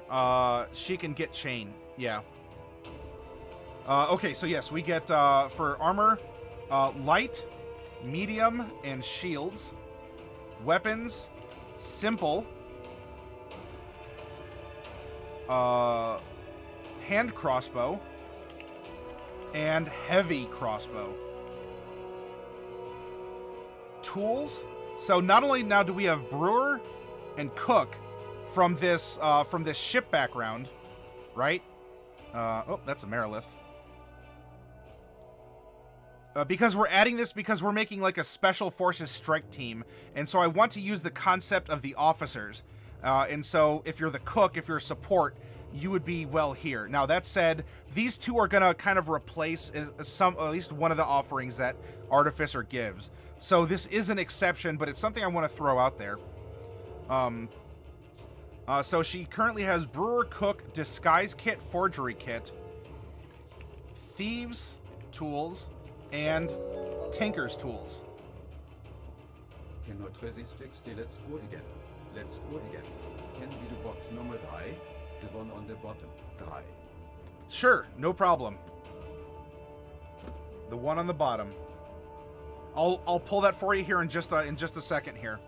she can get chain. Yeah. Okay, so yes, we get, for armor, light, medium, and shields. Weapons, simple. Hand crossbow. And heavy crossbow. Tools. So not only now do we have brewer and cook from this ship background, right? Oh, that's a Merilith. Because we're adding this because we're making like a special forces strike team, and so I want to use the concept of the officers. And so if you're the cook, if you're a support, you would be well here. Now that said, these two are gonna kind of replace at least one of the offerings that Artificer gives. So this is an exception, but it's something I want to throw out there. So she currently has brewer, cook, disguise kit, forgery kit, thieves tools, and tinker's tools. Cannot resist XT, let's go again. Let's go again. Can be the box number 3, the one on the bottom, 3. Sure, no problem. The one on the bottom. I'll pull that for you here in just a second here.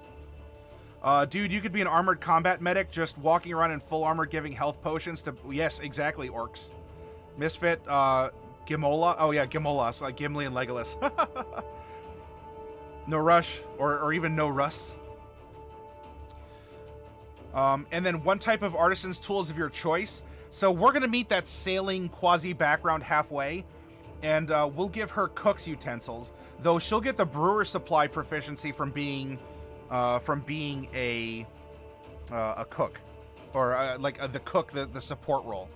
Dude, you could be an armored combat medic, just walking around in full armor, giving health potions to. Yes, exactly, orcs. Misfit, Gimola. Oh yeah, Gimolas, like Gimli and Legolas. No rush, or even no rust. And then one type of artisan's tools of your choice. So we're gonna meet that sailing quasi background halfway, and we'll give her cook's utensils. Though she'll get the brewer supply proficiency from being a cook, or the cook, the support role.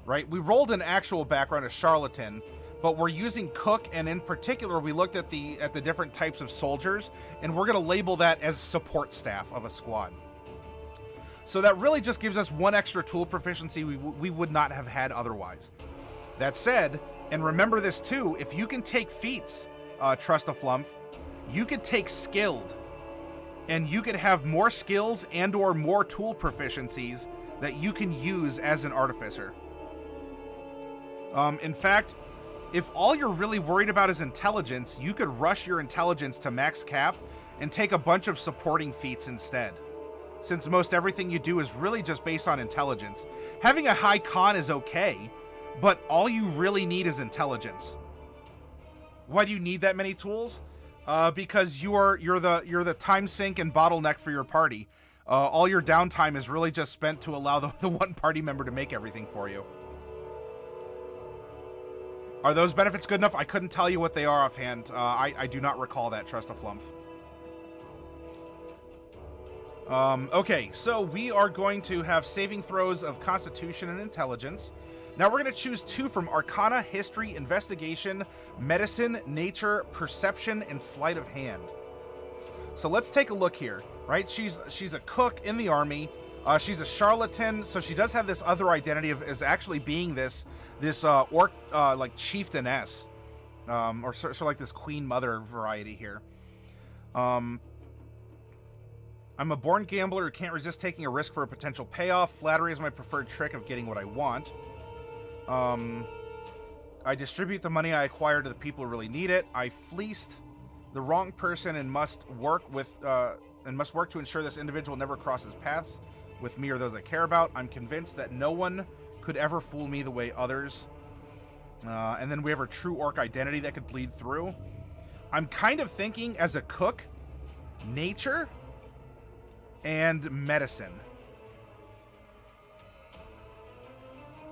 Right? We rolled an actual background as Charlatan, but we're using cook, and in particular, we looked at the different types of soldiers, and we're gonna label that as support staff of a squad. So that really just gives us one extra tool proficiency we would not have had otherwise. That said, and remember this too, if you can take feats, Trust a Flump, you could take skilled, and you could have more skills and or more tool proficiencies that you can use as an artificer. In fact, if all you're really worried about is intelligence, you could rush your intelligence to max cap and take a bunch of supporting feats instead, since most everything you do is really just based on intelligence. Having a high con is okay, but all you really need is intelligence. Why do you need that many tools? Because you're the time sink and bottleneck for your party. All your downtime is really just spent to allow the one party member to make everything for you. Are those benefits good enough? I couldn't tell you what they are offhand. I do not recall that, Trust a Flump. Okay, so we are going to have saving throws of Constitution and Intelligence. Now we're going to choose 2 from Arcana, History, Investigation, Medicine, Nature, Perception, and Sleight of Hand. So let's take a look here, right? She's a cook in the army. She's a charlatan, so she does have this other identity of as actually being this orc like chieftainess, or sort of like this queen mother variety here. I'm a born gambler who can't resist taking a risk for a potential payoff. Flattery is my preferred trick of getting what I want. I distribute the money I acquire to the people who really need it. I fleeced the wrong person and must work to ensure this individual never crosses paths with me or those I care about. I'm convinced that no one could ever fool me the way others. And then we have our true orc identity that could bleed through. I'm kind of thinking as a cook, nature and medicine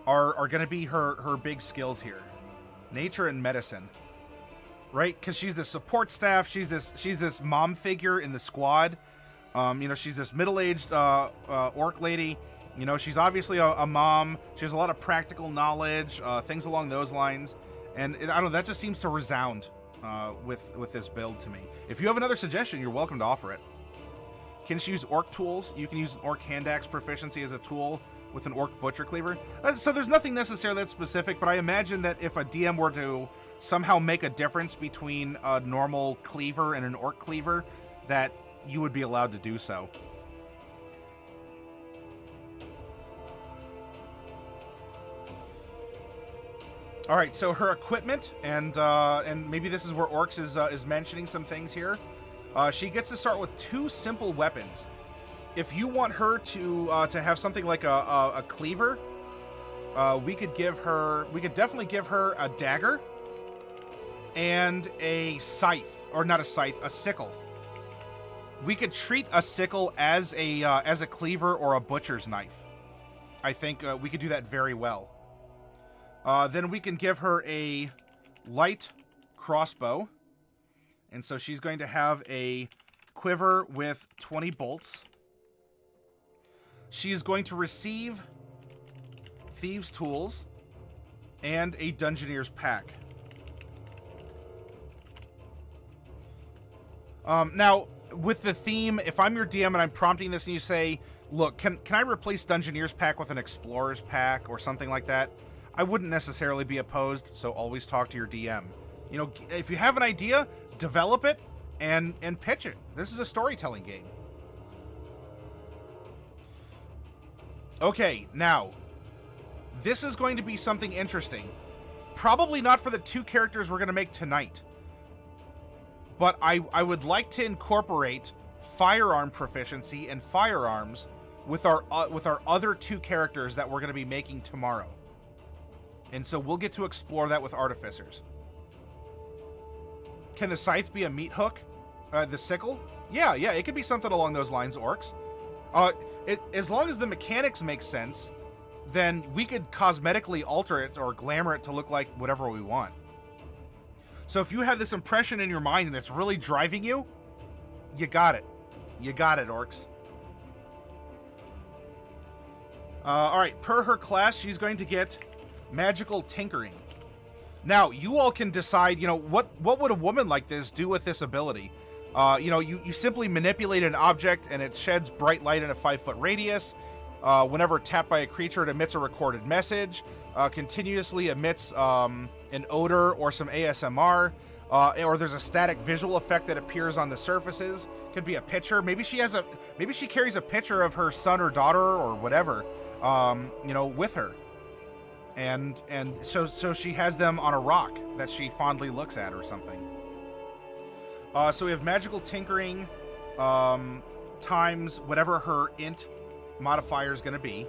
are going to be her big skills here. Nature and medicine, right? Because she's the support staff. She's this mom figure in the squad. She's this middle-aged orc lady. She's obviously a mom. She has a lot of practical knowledge, things along those lines. And I don't know, that just seems to resound with this build to me. If you have another suggestion, you're welcome to offer it. Can she use orc tools? You can use an orc hand axe proficiency as a tool with an orc butcher cleaver. So there's nothing necessarily that specific, but I imagine that if a DM were to somehow make a difference between a normal cleaver and an orc cleaver, that you would be allowed to do so. All right, so her equipment, and maybe this is where Orcs is mentioning some things here. She gets to start with 2 simple weapons. If you want her to have something like a cleaver, we could definitely give her a dagger and a scythe, or not a scythe, a sickle. We could treat a sickle as a cleaver or a butcher's knife. I think we could do that very well. Then we can give her a light crossbow. And so she's going to have a quiver with 20 bolts. She is going to receive thieves' tools and a dungeoneer's pack. Now, with the theme, if I'm your DM and I'm prompting this and you say, look, can I replace dungeoneer's pack with an explorer's pack or something like that? I wouldn't necessarily be opposed, so always talk to your DM. If you have an idea, develop it and pitch it. This is a storytelling game. Okay, now, this is going to be something interesting. Probably not for the 2 characters we're going to make tonight. But I would like to incorporate firearm proficiency and firearms with our other 2 characters that we're going to be making tomorrow. And so we'll get to explore that with artificers. Can the scythe be a meat hook? The sickle? Yeah, it could be something along those lines, Orcs. As long as the mechanics make sense, then we could cosmetically alter it or glamour it to look like whatever we want. So if you have this impression in your mind and it's really driving you, you got it. You got it, Orcs. All right, per her class, she's going to get magical tinkering. Now, you all can decide, what would a woman like this do with this ability? You know, you simply manipulate an object and it sheds bright light in a 5-foot radius. Whenever tapped by a creature, it emits a recorded message. Continuously emits an odor or some ASMR. Or there's a static visual effect that appears on the surfaces. Could be a picture. Maybe she carries a picture of her son or daughter or whatever, you know, with her. And so she has them on a rock that she fondly looks at or something. So we have magical tinkering times whatever her int modifier is going to be.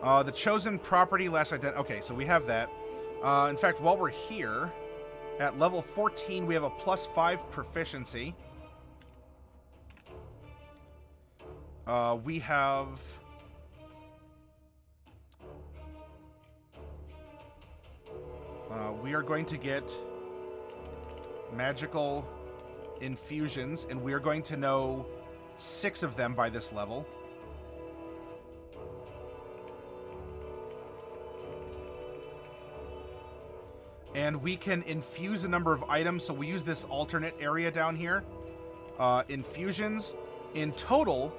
The chosen property last okay, so we have that. In fact, while we're here, at level 14, we have a +5 proficiency. We have... we are going to get magical infusions, and we are going to know 6 of them by this level. And we can infuse a number of items, so we use this alternate area down here. Infusions. In total,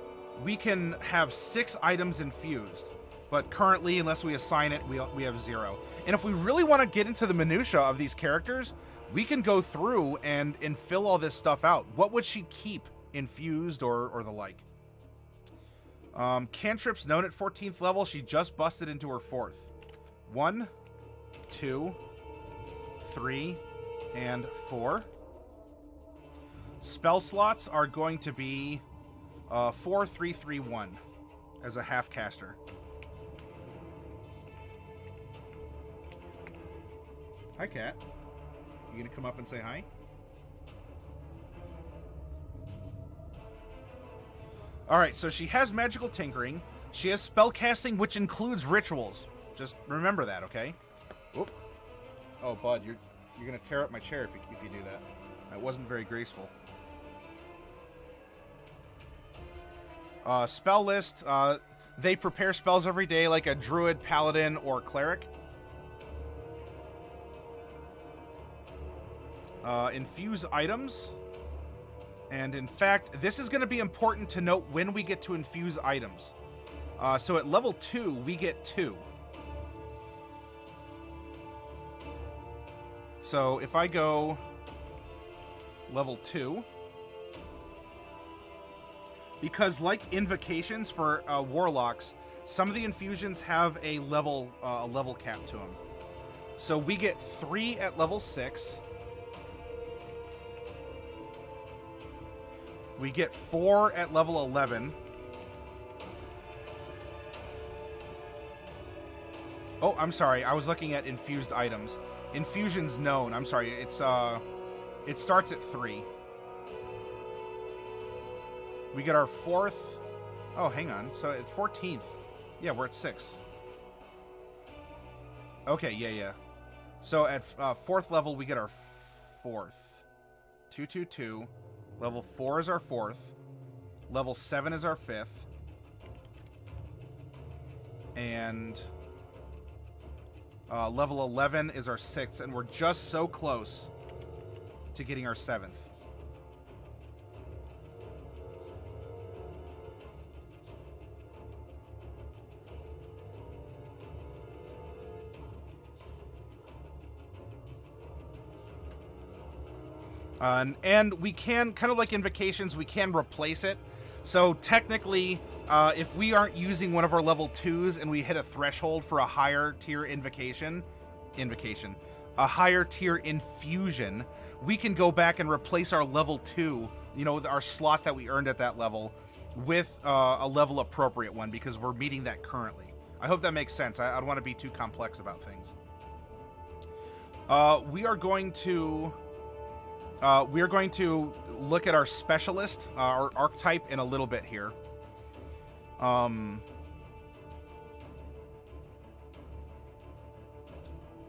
we can have 6 items infused. But currently, unless we assign it, we have 0. And if we really want to get into the minutia of these characters, we can go through and fill all this stuff out. What would she keep infused or the like? Cantrips known at 14th level. She just busted into her 4th. 1, 2, 3, and 4. Spell slots are going to be 4, 3, 3, 1 as a half caster. Hi, Cat. You gonna come up and say hi? Alright, so she has magical tinkering. She has spellcasting, which includes rituals. Just remember that, okay? Oop. Oh, bud, you're gonna tear up my chair if you do that. That wasn't very graceful. Spell list. They prepare spells every day like a druid, paladin, or cleric. Infuse items. And in fact, this is going to be important to note when we get to infuse items. So at level 2, we get 2. So if I go level 2, because like invocations for warlocks, some of the infusions have a level cap to them. So we get 3 at level 6. We get 4 at level 11. Oh, I'm sorry. I was looking at infused items. Infusions known. I'm sorry. It starts at 3. We get our 4th. Oh, hang on. So at 14th. Yeah, we're at 6. Okay, yeah. So at 4th level, we get our 4th. 2, 2, 2. Level 4 is our 4th. Level 7 is our 5th. And level 11 is our 6th. And we're just so close to getting our 7th. And we can, kind of like invocations, we can replace it. So technically, if we aren't using one of our level 2s and we hit a threshold for a higher tier a higher tier infusion, we can go back and replace our level 2, you know, our slot that we earned at that level, with a level appropriate one, because we're meeting that currently. I hope that makes sense. I don't want to be too complex about things. We are going to look at our specialist, our archetype, in a little bit here.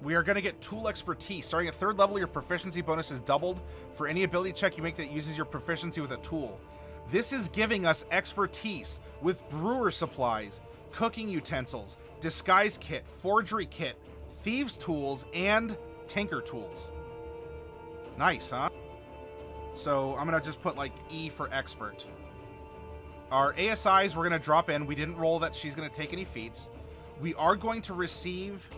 We are going to get tool expertise. Starting at 3rd level, your proficiency bonus is doubled for any ability check you make that uses your proficiency with a tool. This is giving us expertise with brewer supplies, cooking utensils, disguise kit, forgery kit, thieves tools, and tinker tools. Nice, huh? So I'm going to just put like E for expert. Our ASIs we're going to drop in. We didn't roll that she's going to take any feats. We are going to receive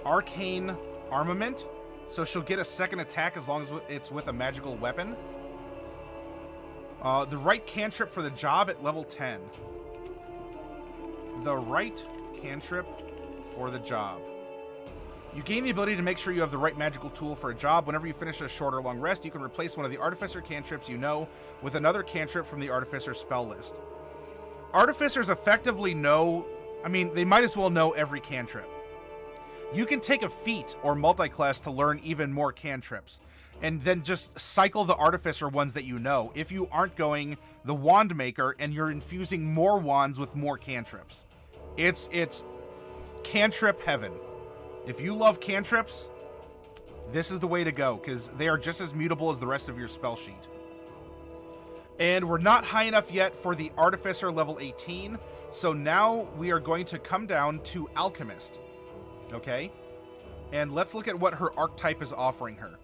arcane armament. So she'll get a second attack as long as it's with a magical weapon. The right cantrip for the job at level 10. The right cantrip for the job. You gain the ability to make sure you have the right magical tool for a job. Whenever you finish a short or long rest, you can replace one of the Artificer cantrips you know with another cantrip from the Artificer spell list. Artificers effectively know... I mean, they might as well know every cantrip. You can take a feat or multi-class to learn even more cantrips, and then just cycle the Artificer ones that you know, if you aren't going the Wand Maker and you're infusing more wands with more cantrips. It's cantrip heaven. If you love cantrips, this is the way to go, because they are just as mutable as the rest of your spell sheet. And we're not high enough yet for the Artificer level 18, so now we are going to come down to Alchemist. Okay? And let's look at what her archetype is offering her.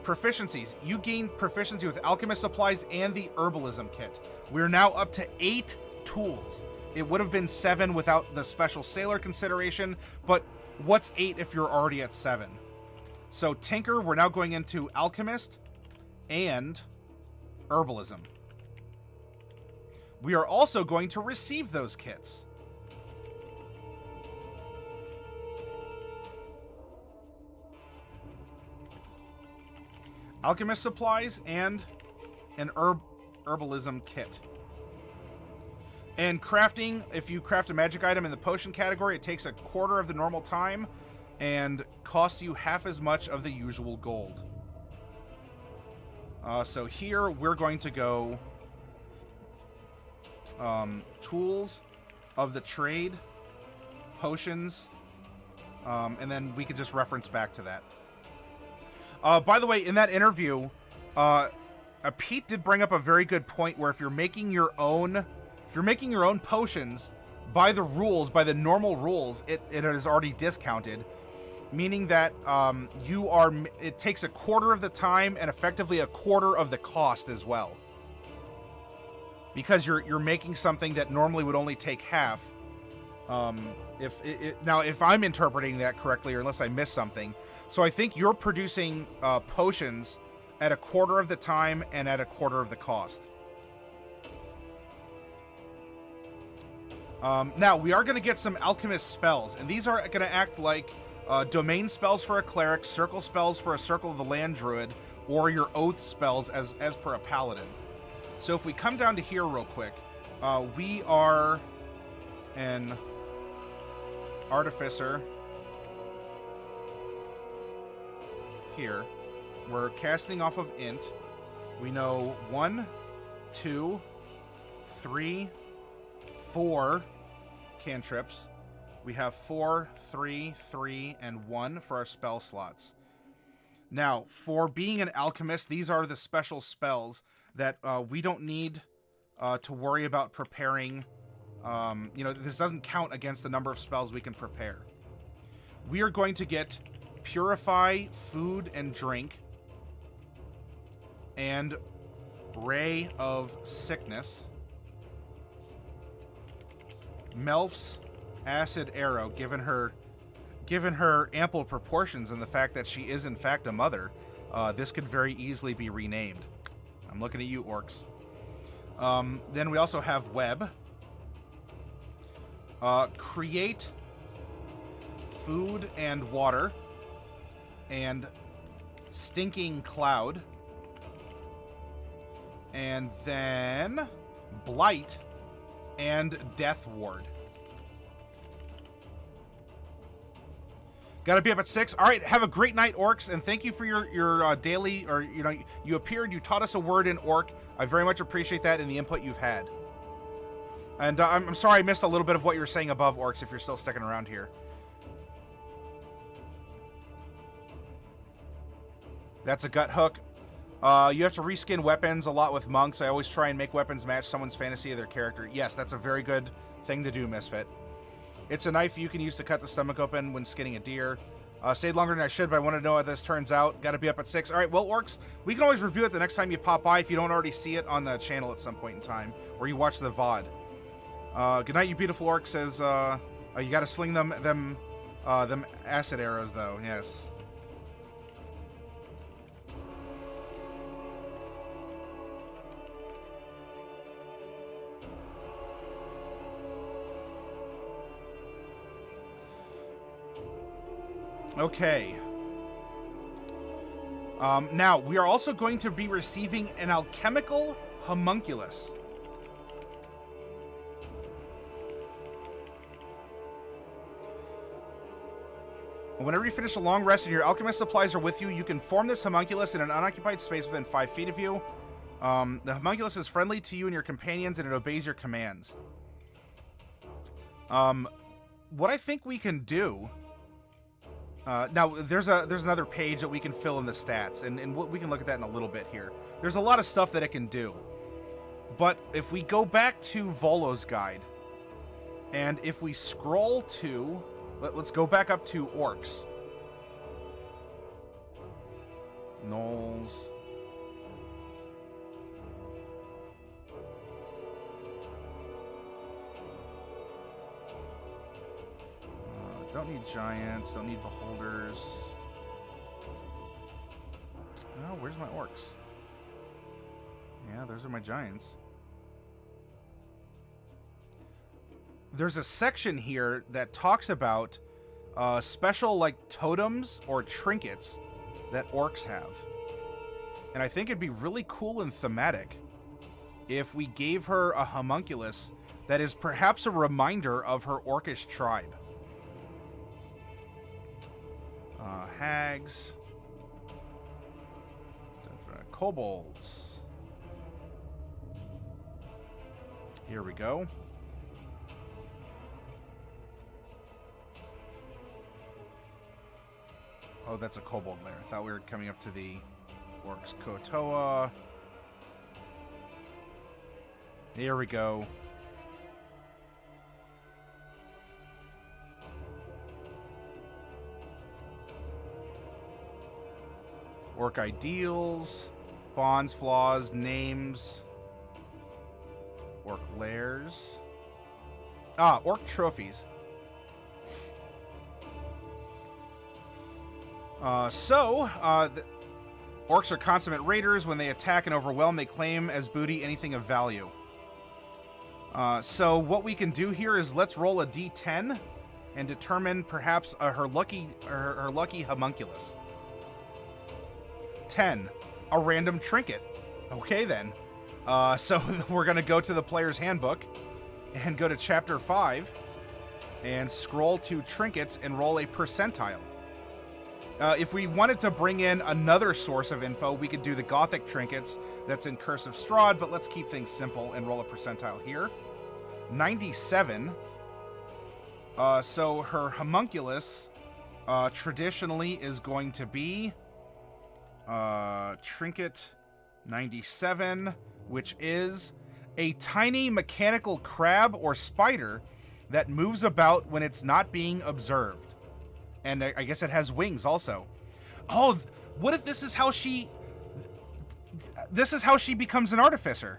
Proficiencies. You gain proficiency with Alchemist supplies and the Herbalism kit. We're now up to 8 tools. It would have been 7 without the special sailor consideration, but what's 8 if you're already at 7? So Tinker, we're now going into Alchemist and Herbalism. We are also going to receive those kits. Alchemist supplies and an Herbalism kit. And crafting, if you craft a magic item in the potion category, it takes a quarter of the normal time and costs you half as much of the usual gold. So here we're going to go tools of the trade, potions, and then we could just reference back to that. By the way, in that interview, Pete did bring up a very good point where if you're making your own potions by the rules, by the normal rules, it is already discounted, meaning that it takes a quarter of the time and effectively a quarter of the cost as well, because you're making something that normally would only take half. If I'm interpreting that correctly, or unless I missed something. So I think you're producing potions at a quarter of the time and at a quarter of the cost. Now, we are going to get some alchemist spells, and these are going to act like domain spells for a cleric, circle spells for a Circle of the Land druid, or your oath spells as per a paladin. So if we come down to here real quick, we are an artificer. Here, we're casting off of int. We know 1, 2, 3, 4 cantrips. We have 4, 3, 3, and 1 for our spell slots. Now, for being an alchemist, these are the special spells that we don't need to worry about preparing. This doesn't count against the number of spells we can prepare. We are going to get Purify Food and Drink, and Ray of Sickness, Melf's Acid Arrow, given her ample proportions and the fact that she is in fact a mother, this could very easily be renamed. I'm looking at you, orcs. Then we also have Web. Create Food and Water, and Stinking Cloud, and then Blight and Death Ward. Gotta be up at 6. All right, have a great night, orcs, and thank you for your daily, or you appeared, you taught us a word in orc. I very much appreciate that and the input you've had. And I'm sorry I missed a little bit of what you were saying above, orcs, if you're still sticking around here. That's a gut hook. You have to reskin weapons a lot with monks. I always try and make weapons match someone's fantasy of their character. Yes, that's a very good thing to do, Misfit. It's a knife you can use to cut the stomach open when skinning a deer. Stayed longer than I should, but I want to know how this turns out. Got to be up at 6. All right, well, Orcs, we can always review it the next time you pop by if you don't already see it on the channel at some point in time, or you watch the VOD. Good night, you beautiful Orc says, you got to sling them acid arrows, though. Yes. Okay. Now, we are also going to be receiving an alchemical homunculus. Whenever you finish a long rest and your alchemist supplies are with you, you can form this homunculus in an unoccupied space within 5 feet of you. The homunculus is friendly to you and your companions, and it obeys your commands. What I think we can do... now, there's another page that we can fill in the stats, and we can look at that in a little bit here. There's a lot of stuff that it can do. But if we go back to Volo's guide, and if we scroll to... Let's go back up to Orcs. Gnolls. Don't need giants, don't need beholders. Oh, where's my orcs? Yeah, those are my giants. There's a section here that talks about special, like, totems or trinkets that orcs have. And I think it'd be really cool and thematic if we gave her a homunculus that is perhaps a reminder of her orcish tribe. Hags. Kobolds. Here we go. Oh, that's a kobold lair. I thought we were coming up to the orcs. Kotoa. Here we go. Orc ideals, bonds, flaws, names, orc lairs. Orc trophies. Orcs are consummate raiders. When they attack and overwhelm, they claim as booty anything of value. So what we can do here is let's roll a d10 and determine perhaps her lucky homunculus. 10, a random trinket. Okay, then. So we're going to go to the player's handbook and go to chapter 5 and scroll to trinkets and roll a percentile. If we wanted to bring in another source of info, we could do the Gothic trinkets that's in Curse of Strahd, but let's keep things simple and roll a percentile here. 97. So her homunculus traditionally is going to be trinket 97, which is a tiny mechanical crab or spider that moves about when it's not being observed. And I guess it has wings also. Oh, what if this is how she becomes an artificer?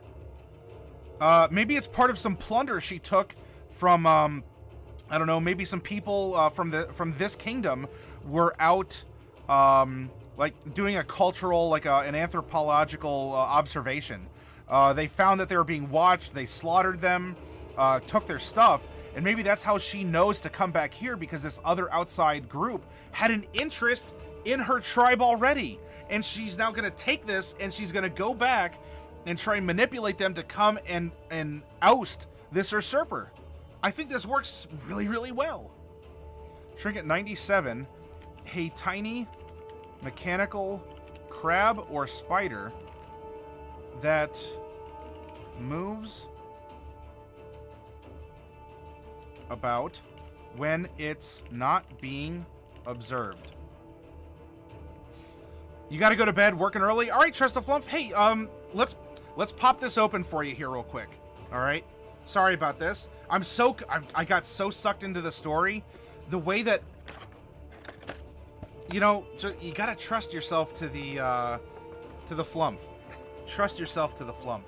Maybe it's part of some plunder she took from I don't know, maybe some people from this kingdom were out like doing a cultural, like an anthropological observation. They found that they were being watched. They slaughtered them, took their stuff, and maybe that's how she knows to come back here, because this other outside group had an interest in her tribe already. And she's now going to take this and she's going to go back and try and manipulate them to come and oust this usurper. I think this works really, really well. Trinket 97, a tiny mechanical crab or spider that moves about when it's not being observed. You got to go to bed, working early. All right, Trustaflumph. Hey, let's pop this open for you here real quick. All right. Sorry about this. I got so sucked into the story. The way that You know, you gotta trust yourself to the flump. Trust yourself to the flump.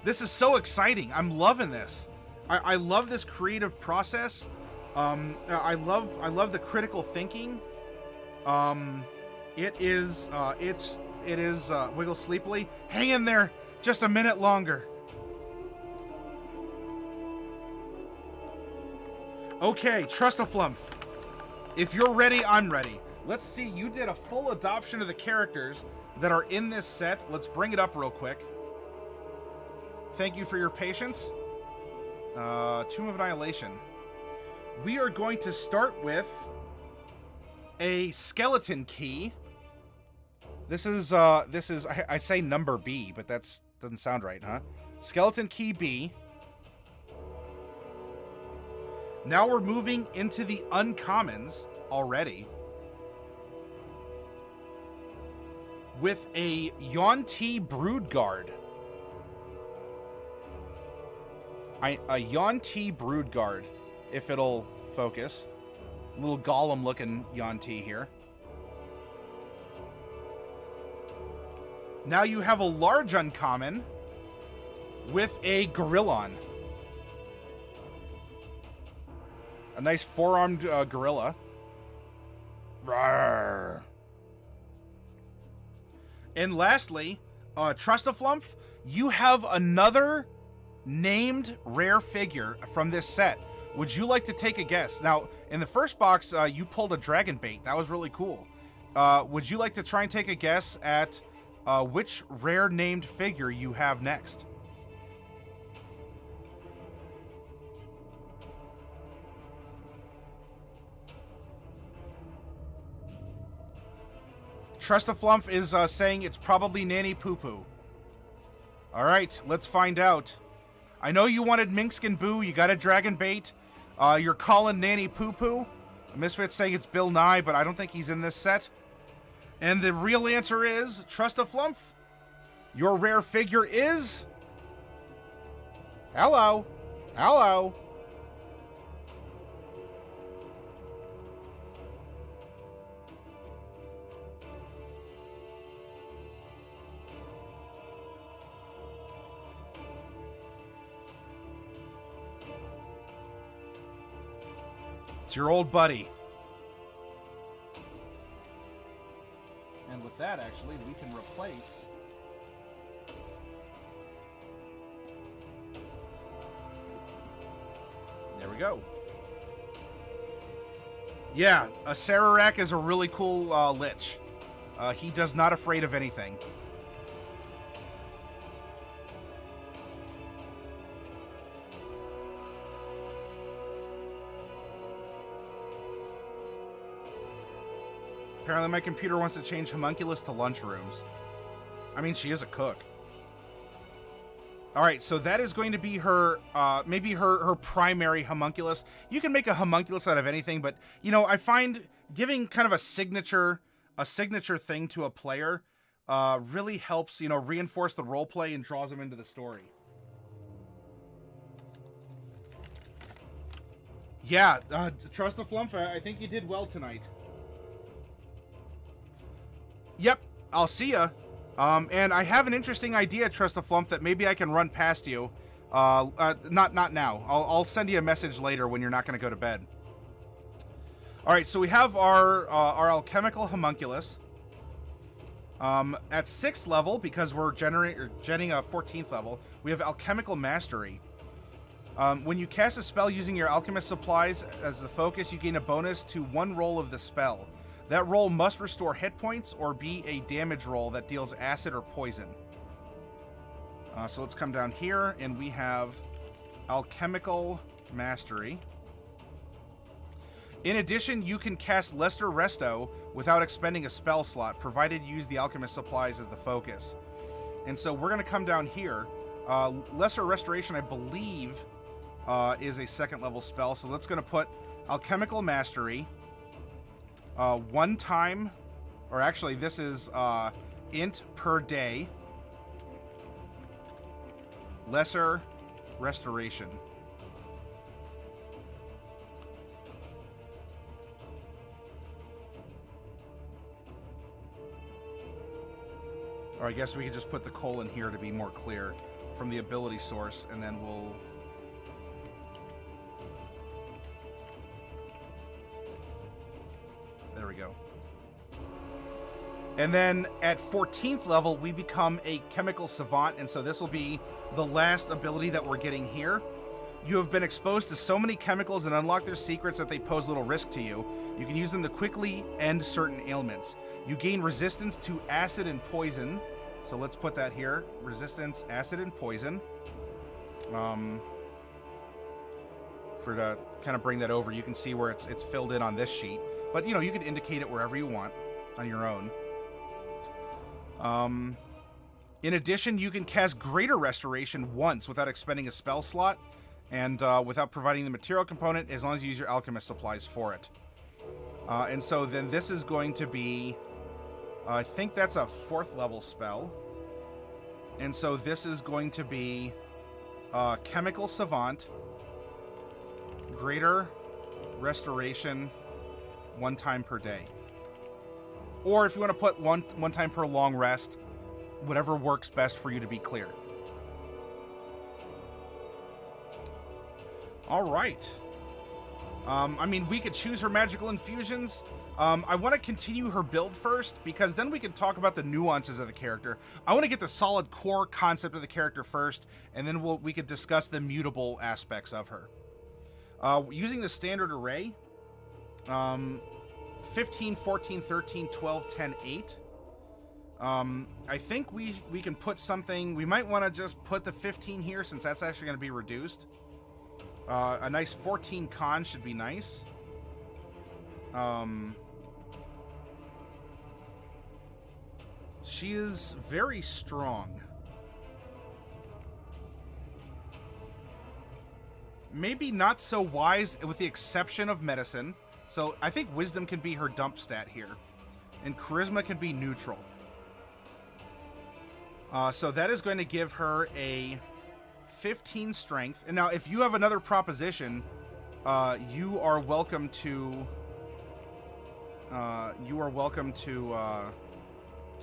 This is so exciting. I'm loving this. I love this creative process. I love the critical thinking. It is Wiggle sleepily. Hang in there just a minute longer. Okay, trust a flump. If you're ready, I'm ready. Let's see, you did a full adoption of the characters that are in this set. Let's bring it up real quick. Thank you for your patience. Tomb of Annihilation. We are going to start with a skeleton key. This is I say number B, but that's doesn't sound right, huh? Skeleton key B. Now we're moving into the uncommons already with a Yuan-Ti Broodguard. A Yuan-Ti Broodguard, if it'll focus. A little golem-looking Yuan-Ti here. Now you have a large uncommon with a Gorillon. A nice four-armed gorilla. Rawr. And lastly, Trustaflumph, you have another named rare figure from this set. Would you like to take a guess? Now, in the first box, you pulled a dragon bait. That was really cool. Would you like to try and take a guess at which rare named figure you have next? Trustaflumph is saying it's probably Nanny Poo Poo. All right, let's find out. I know you wanted Minkskin Boo. You got a dragon bait. You're calling Nanny Poo Poo. Misfit's saying it's Bill Nye, but I don't think he's in this set. And the real answer is Trustaflumph. Your rare figure is... Hello. Hello. It's your old buddy. And with that, actually, we can replace... There we go. Yeah, a Sararak is a really cool lich. He does not afraid of anything. Apparently my computer wants to change homunculus to lunchrooms. I mean, she is a cook. Alright, so that is going to be her, maybe her primary homunculus. You can make a homunculus out of anything, but, you know, I find giving kind of a signature thing to a player really helps, you know, reinforce the roleplay and draws them into the story. Yeah, Trustaflumph, I think you did well tonight. Yep, I'll see ya. And I have an interesting idea, Trustaflumph, that maybe I can run past you. Not now. I'll send you a message later when you're not going to go to bed. All right, so we have our alchemical homunculus. At 6th level, because we're genning a 14th level, we have alchemical mastery. When you cast a spell using your alchemist supplies as the focus, you gain a bonus to one roll of the spell. That roll must restore hit points or be a damage roll that deals acid or poison. So let's come down here, and we have Alchemical Mastery. In addition, you can cast Lesser Resto without expending a spell slot, provided you use the Alchemist supplies as the focus. And so we're going to come down here. Lesser Restoration, I believe, is a 2nd level spell. So let's going to put Alchemical Mastery. One time, or actually this is int per day, lesser restoration. Or I guess we could just put the colon here to be more clear from the ability source, and then we'll... There we go. And then at 14th level, we become a chemical savant, and so this will be the last ability that we're getting here. You have been exposed to so many chemicals and unlock their secrets that they pose little risk to you. You can use them to quickly end certain ailments. You gain resistance to acid and poison. So let's put that here. Resistance, acid, and poison. For to kind of bring that over, you can see where it's filled in on this sheet. But, you know, you can indicate it wherever you want on your own. In addition, you can cast Greater Restoration once without expending a spell slot and without providing the material component, as long as you use your Alchemist supplies for it. And so then this is going to be... I think that's a 4th level spell. And so this is going to be Chemical Savant, Greater Restoration, 1 time per day. Or if you want to put one time per long rest, whatever works best for you to be clear. All right. I mean, we could choose her magical infusions. I want to continue her build first, because then we can talk about the nuances of the character. I want to get the solid core concept of the character first, and then we could discuss the mutable aspects of her. Using the standard array, 15, 14, 13, 12, 10, 8. I think we can put something... We might want to just put the 15 here, since that's actually going to be reduced. A nice 14 con should be nice. She is very strong. Maybe not so wise, with the exception of medicine. So I think wisdom can be her dump stat here. And charisma can be neutral. So that is going to give her a 15 strength. And now if you have another proposition, you are welcome to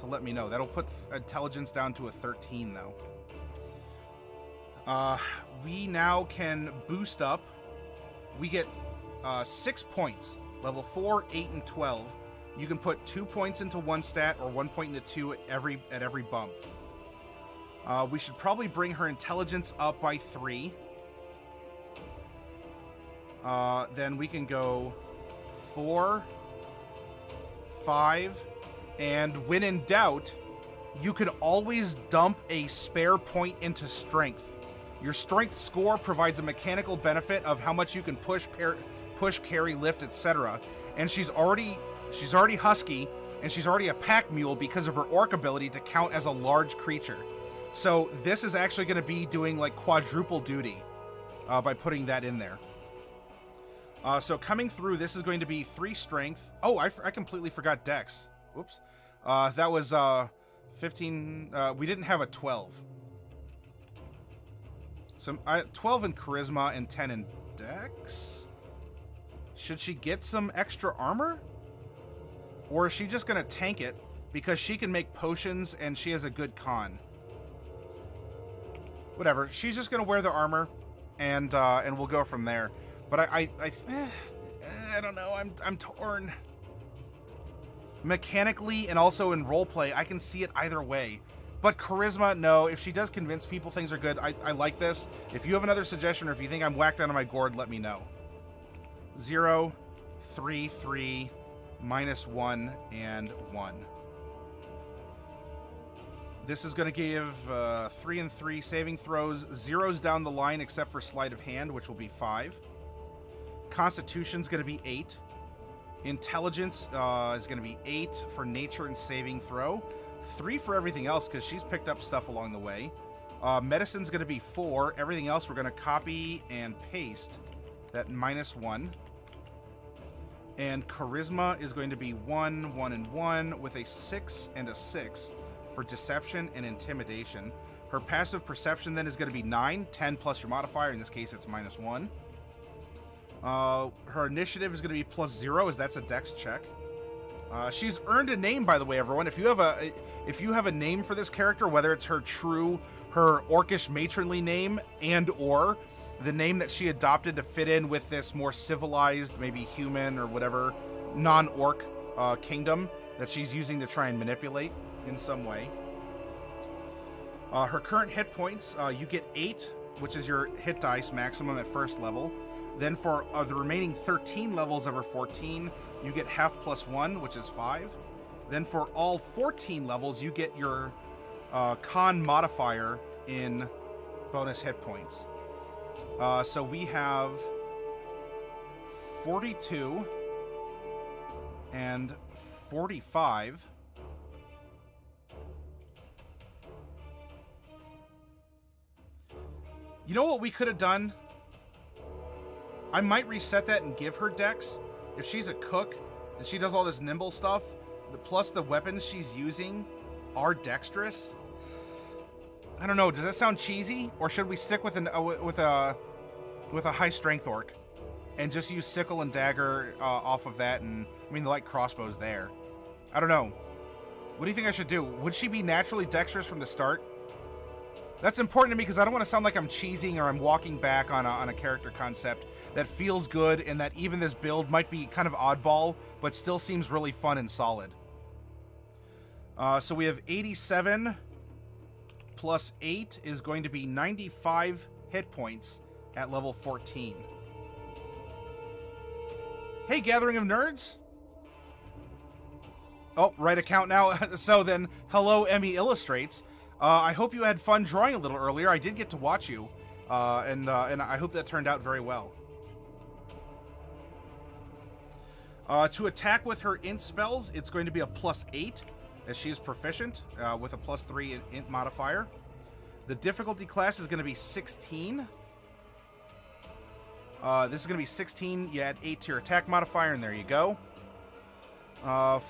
let me know. That'll put intelligence down to a 13 though. We now can boost up. We get 6 points. Level 4, 8, and 12. You can put 2 points into one stat or 1 point into two at every bump. We should probably bring her intelligence up by 3. Then we can go 4, 5, and when in doubt, you can always dump a spare point into strength. Your strength score provides a mechanical benefit of how much you can push, carry, lift, etc. And she's already husky, and she's already a pack mule because of her orc ability to count as a large creature. So this is actually going to be doing like quadruple duty by putting that in there. So coming through, this is going to be 3 strength. Oh, I completely forgot dex. Whoops. That was 15. We didn't have a 12. So 12 in charisma and 10 in dex. Should she get some extra armor? Or is she just going to tank it because she can make potions and she has a good con? Whatever. She's just going to wear the armor and we'll go from there. But I don't know. I'm torn. Mechanically and also in roleplay, I can see it either way. But charisma, no. If she does convince people things are good, I like this. If you have another suggestion or if you think I'm whacked out of my gourd, let me know. 0, 3, 3, -1, and 1. This is going to give 3 and 3 saving throws. 0s down the line except for sleight of hand, which will be 5. Constitution's going to be 8. Intelligence is going to be 8 for nature and saving throw. 3 for everything else because she's picked up stuff along the way. Medicine's going to be 4. Everything else we're going to copy and paste. That -1. And charisma is going to be 1, 1, and 1 with a 6 and a 6 for deception and intimidation. Her passive perception then is going to be 9, 10 plus your modifier. In this case, it's -1. Her initiative is going to be +0 as that's a dex check. She's earned a name, by the way, everyone. If you have a name for this character, whether it's her orcish matronly name and/or the name that she adopted to fit in with this more civilized, maybe human or whatever non-orc kingdom that she's using to try and manipulate in some way. Her current hit points, you get 8, which is your hit dice maximum at first level. Then for the remaining 13 levels of her 14, you get half plus 1, which is 5. Then for all 14 levels, you get your con modifier in bonus hit points. So we have 42 and 45. You know what we could have done? I might reset that and give her dex. If she's a cook and she does all this nimble stuff, plus the weapons she's using are dexterous. I don't know. Does that sound cheesy, or should we stick with a high strength orc and just use sickle and dagger off of that? And I mean, the light crossbow's there. I don't know. What do you think I should do? Would she be naturally dexterous from the start? That's important to me because I don't want to sound like I'm cheesing or I'm walking back on a character concept that feels good and that even this build might be kind of oddball, but still seems really fun and solid. So we have 87 plus 8 is going to be 95 hit points at level 14. Hey, Gathering of Nerds. Oh, right account now. So then, hello, Emmy Illustrates. I hope you had fun drawing a little earlier. I did get to watch you, and I hope that turned out very well. To attack with her int spells, it's going to be a +8, as she is proficient, with a +3 int modifier. The difficulty class is going to be 16. This is going to be 16. You add 8 to your attack modifier, and there you go.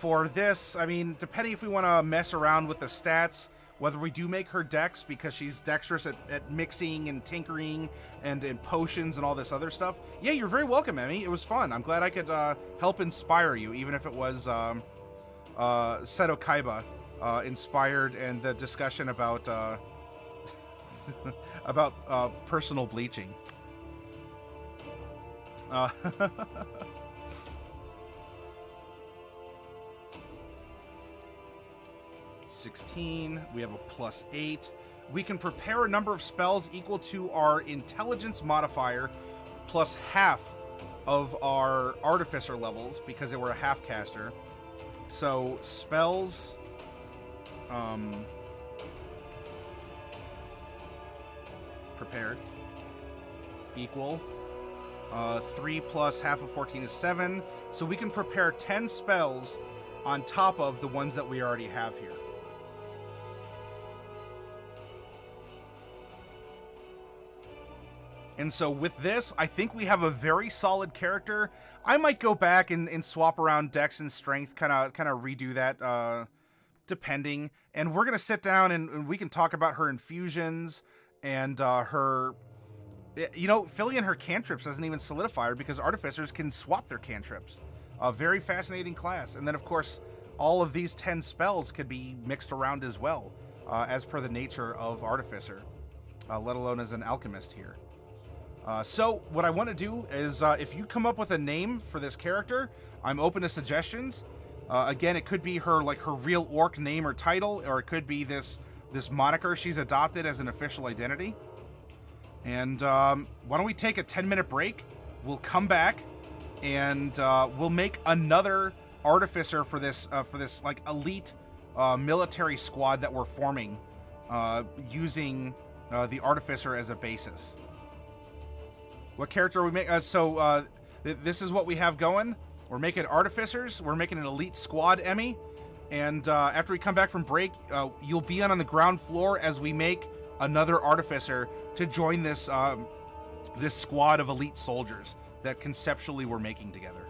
For this, I mean, depending if we want to mess around with the stats, whether we do make her dex because she's dexterous at mixing and tinkering and potions and all this other stuff. Yeah, you're very welcome, Emmy. It was fun. I'm glad I could help inspire you, even if it was Seto Kaiba inspired and the discussion about about personal bleaching. 16. We have a +8. We can prepare a number of spells equal to our intelligence modifier plus half of our artificer levels because they were a half caster. So spells prepared equal 3 plus half of 14 is 7. So we can prepare 10 spells on top of the ones that we already have here. And so with this, I think we have a very solid character. I might go back and swap around dex and strength, kind of redo that, depending. And we're going to sit down and we can talk about her infusions and her... You know, filling in her cantrips doesn't even solidify her because artificers can swap their cantrips. A very fascinating class. And then, of course, all of these 10 spells could be mixed around as well, as per the nature of Artificer, let alone as an Alchemist here. So what I want to do is, if you come up with a name for this character, I'm open to suggestions. Again, it could be her real orc name or title, or it could be this moniker she's adopted as an official identity. And why don't we take a 10-minute break? We'll come back, and we'll make another Artificer for this like elite military squad that we're forming, using the Artificer as a basis. What character are we make? This is what we have going. We're making Artificers. We're making an elite squad, Emmy. And after we come back from break, you'll be on the ground floor as we make another Artificer to join this this squad of elite soldiers that conceptually we're making together.